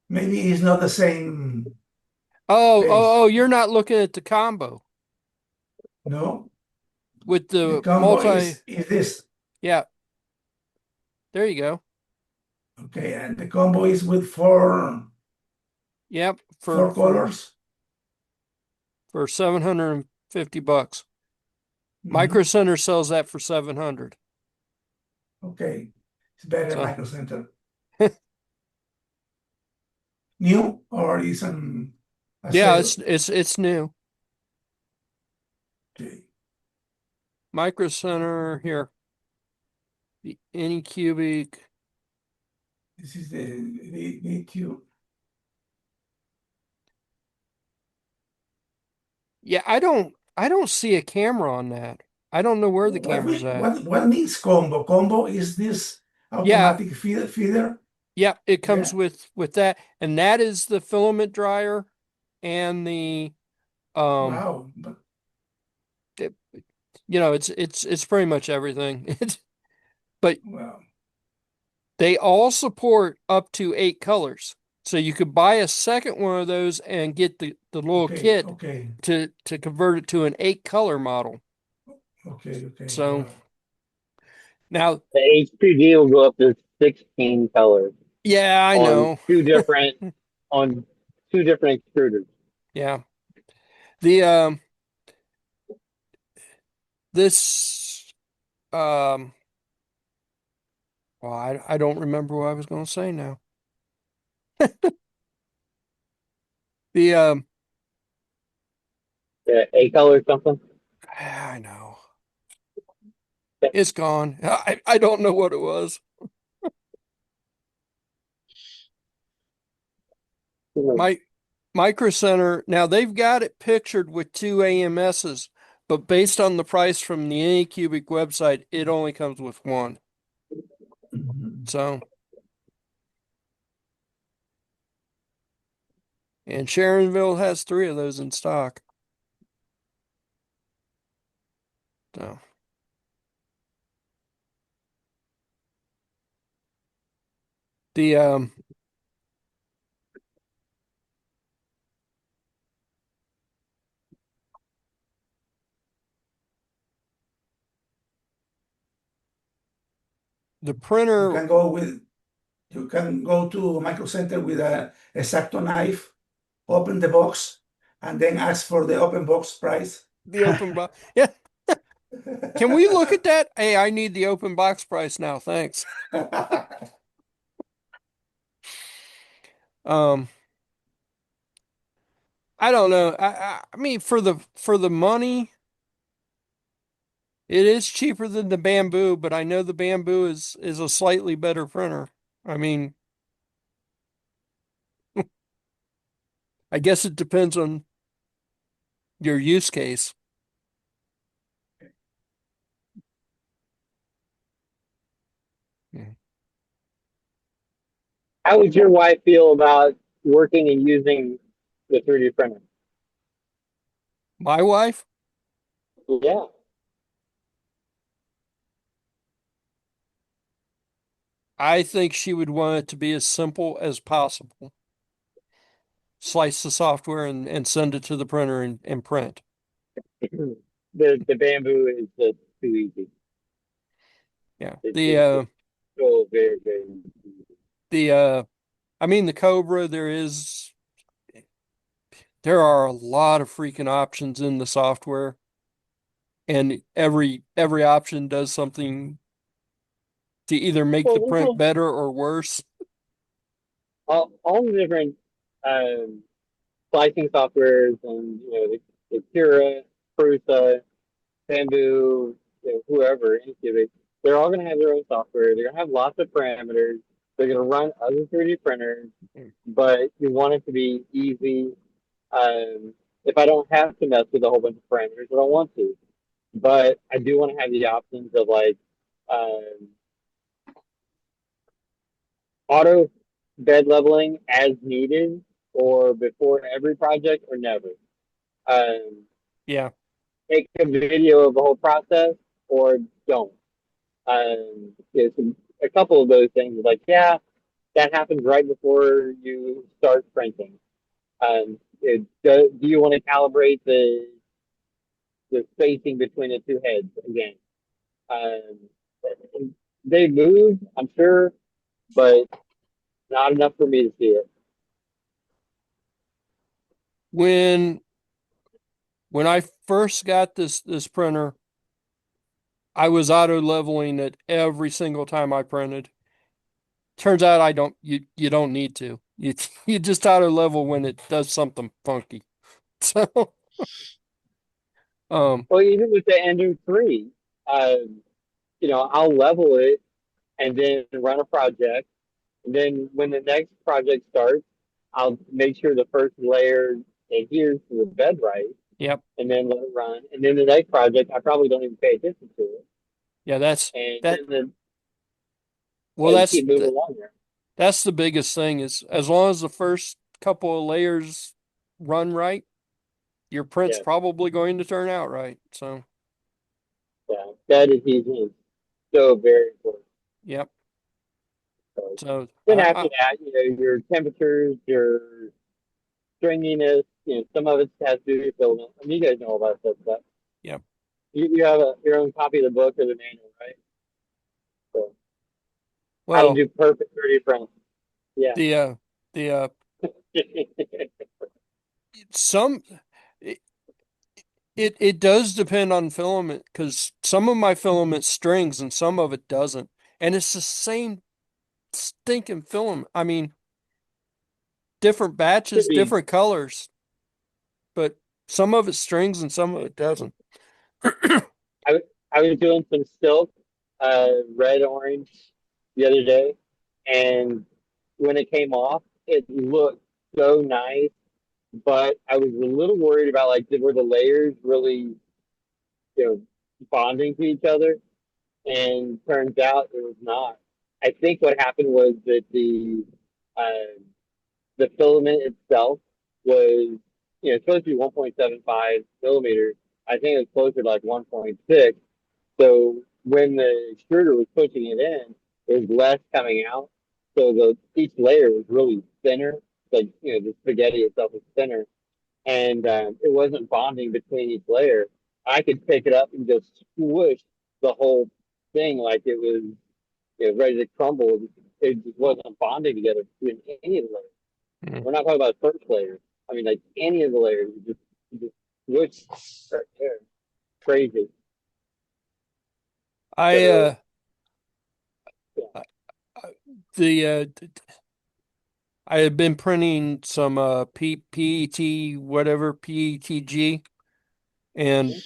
Maybe it's not the same Oh, page. you're not looking at the combo No, with the the combo is this. yeah, there you go. Okay, and the combo is with Yep, four colors. for $750. Micro Mhm. Center sells that for 700. Okay, it's better So Micro Center. New or is a yeah, sale? it's new. Okay. Micro Center here. The Anycubic. This is the VQ. Yeah, I don't see a camera on that. I don't know where the camera's at. What means combo? Combo is this Yeah, automatic feeder? yeah, it comes Yeah. with that, and that is the filament dryer and the um Wow. But it- it's pretty much everything. It's but well, they all support up to 8 colors. So you could buy a second one of those and get the little okay, kit okay, to convert it to an 8-color model. okay, okay. So Wow. now, The H2D will go up to 16 colors yeah, I on know. on two different extruders. Yeah. The this well, I don't remember what I was going to say now. The Yeah, 8 color something. I know. It's gone. I don't know what it was. My Micro Center, now they've got it pictured with 2 AMSs, but based on the price from the Anycubic website, it only comes with one. Mhm. So, and Sharonville has 3 of those in stock. So, the the You printer, can go with you can go to Micro Center with a Exacto knife, open the box, and then ask for the open box price. the open box. Yeah, can we look at that? Hey, I need the open box price now. Thanks. Um, I don't know. I mean for the money, It is cheaper than the Bamboo, but I know the Bamboo is a slightly better printer. I mean, I guess it depends on your use case. How would your wife feel about working and using the 3D printer? My wife, Yeah. I think she would want it to be as simple as possible. Slice the software and send it to the printer and print. The Bamboo is just too easy. Yeah. It's so very, very easy. The I mean the Cobra, there are a lot of freaking options in the software, and every option does something to either make the Well, print better or worse. all the different um, slicing softwares and the Cura, Prusa, Bamboo, whoever, Incubate, they're all going to have their own software. They're going to have lots of parameters. They're going to run other 3D printers, but you want it to be easy. If I don't have to mess with a whole bunch of parameters, I don't want to. But I do want to have the options of like um, auto bed leveling as needed, or before every project, or never. Um, Yeah. Take a video of the whole process, or don't. There's a couple of those things like, yeah, that happens right before you start printing. Do you want to calibrate the spacing between the two heads again? They move, I'm sure, but not enough for me to see it. When I first got this printer, I was auto leveling it every single time I printed. Turns out you don't need to. You just auto level when it does something funky. So um Well, even with the Ender 3, I'll level it and then run a project. And then when the next project starts, I'll make sure the first layer adheres to the bed right, yep. and then let it run. And then the next project, I probably don't even pay attention to it. Yeah, And that then well I just keep moving along there. that's the biggest thing is as long as the first couple of layers run right, your print's Yeah, probably going to turn out right. So, yeah. Bed adhesion is so very important. yep. So So then after that, your temperatures, your stringiness, some of it has to do with your filament. I mean, you guys know all about that stuff. yep. You have your own copy of the book or the manual, right? So how to Well, do perfect 3D printing. Yeah. the the some it, it does depend on filament because some of my filament strings and some of it doesn't. And it's the same stinking filament. I mean, different Could batches, be. different colors, but some of it strings and some of it doesn't. I was doing some silk, red orange, the other day, and when it came off, it looked so nice. But I was a little worried about like were the layers really you know bonding to each other, and turns out it was not. I think what happened was that uh, the filament itself was it's supposed to be 1.75 millimeters. I think it was closer to like 1.6. So when the extruder was pushing it in, there was less coming out. So each layer was really thinner. Like the spaghetti itself was thinner, and it wasn't bonding between each layer. I could pick it up and just squish the whole thing like it was ready to crumble. It just wasn't bonding together between any of the layers. Hmm. We're not talking about first layers. I mean, like any of the layers, you just squish right there. Crazy. I So I- the I had been printing some PET whatever PETG and yeah.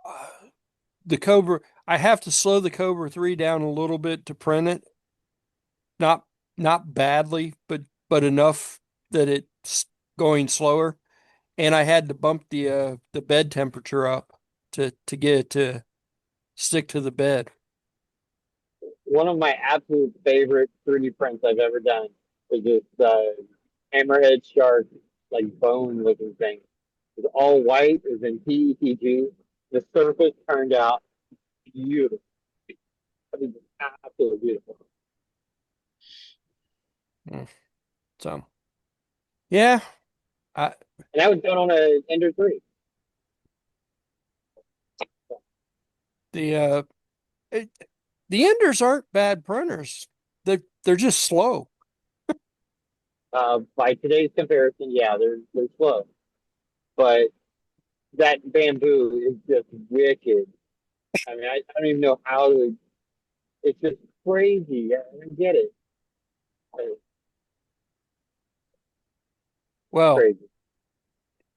uh, the Cobra, I have to slow the Cobra 3 down a little bit to print it. Not badly, but enough that it's going slower. And I had to bump the bed temperature up to get it to stick to the bed. One of my absolute favorite 3D prints I've ever done was this hammerhead shark, like bone looking thing. It's all white, it was in PETG. The surface turned out beautiful. I mean, absolutely beautiful. So yeah, I And that was done on a Ender 3. the it, the Enders aren't bad printers. They're just slow. By today's comparison, yeah, they're slow. But that bamboo is just wicked. I mean, I don't even know how to. It's just crazy. I don't get it. It's Well, crazy.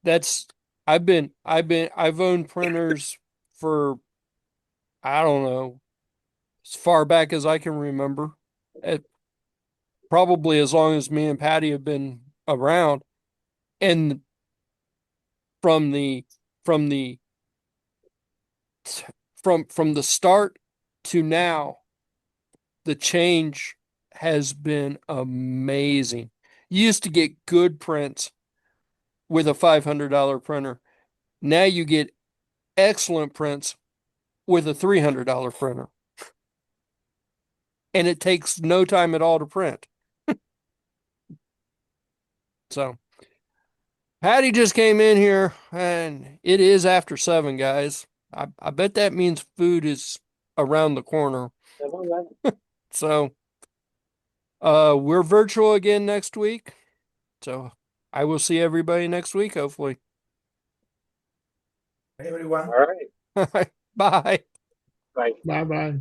that's I've owned printers for I don't know, as far back as I can remember. It, probably as long as me and Patty have been around. And from the from the from the start to now, the change has been amazing. You used to get good prints with a $500 printer. Now you get excellent prints with a $300 printer. And it takes no time at all to print. So Patty just came in here and it is after 7, guys. I bet that means food is around the corner. So we're virtual again next week. So I will see everybody next week, hopefully. Hey, everyone. All right. Bye. Bye. Bye bye.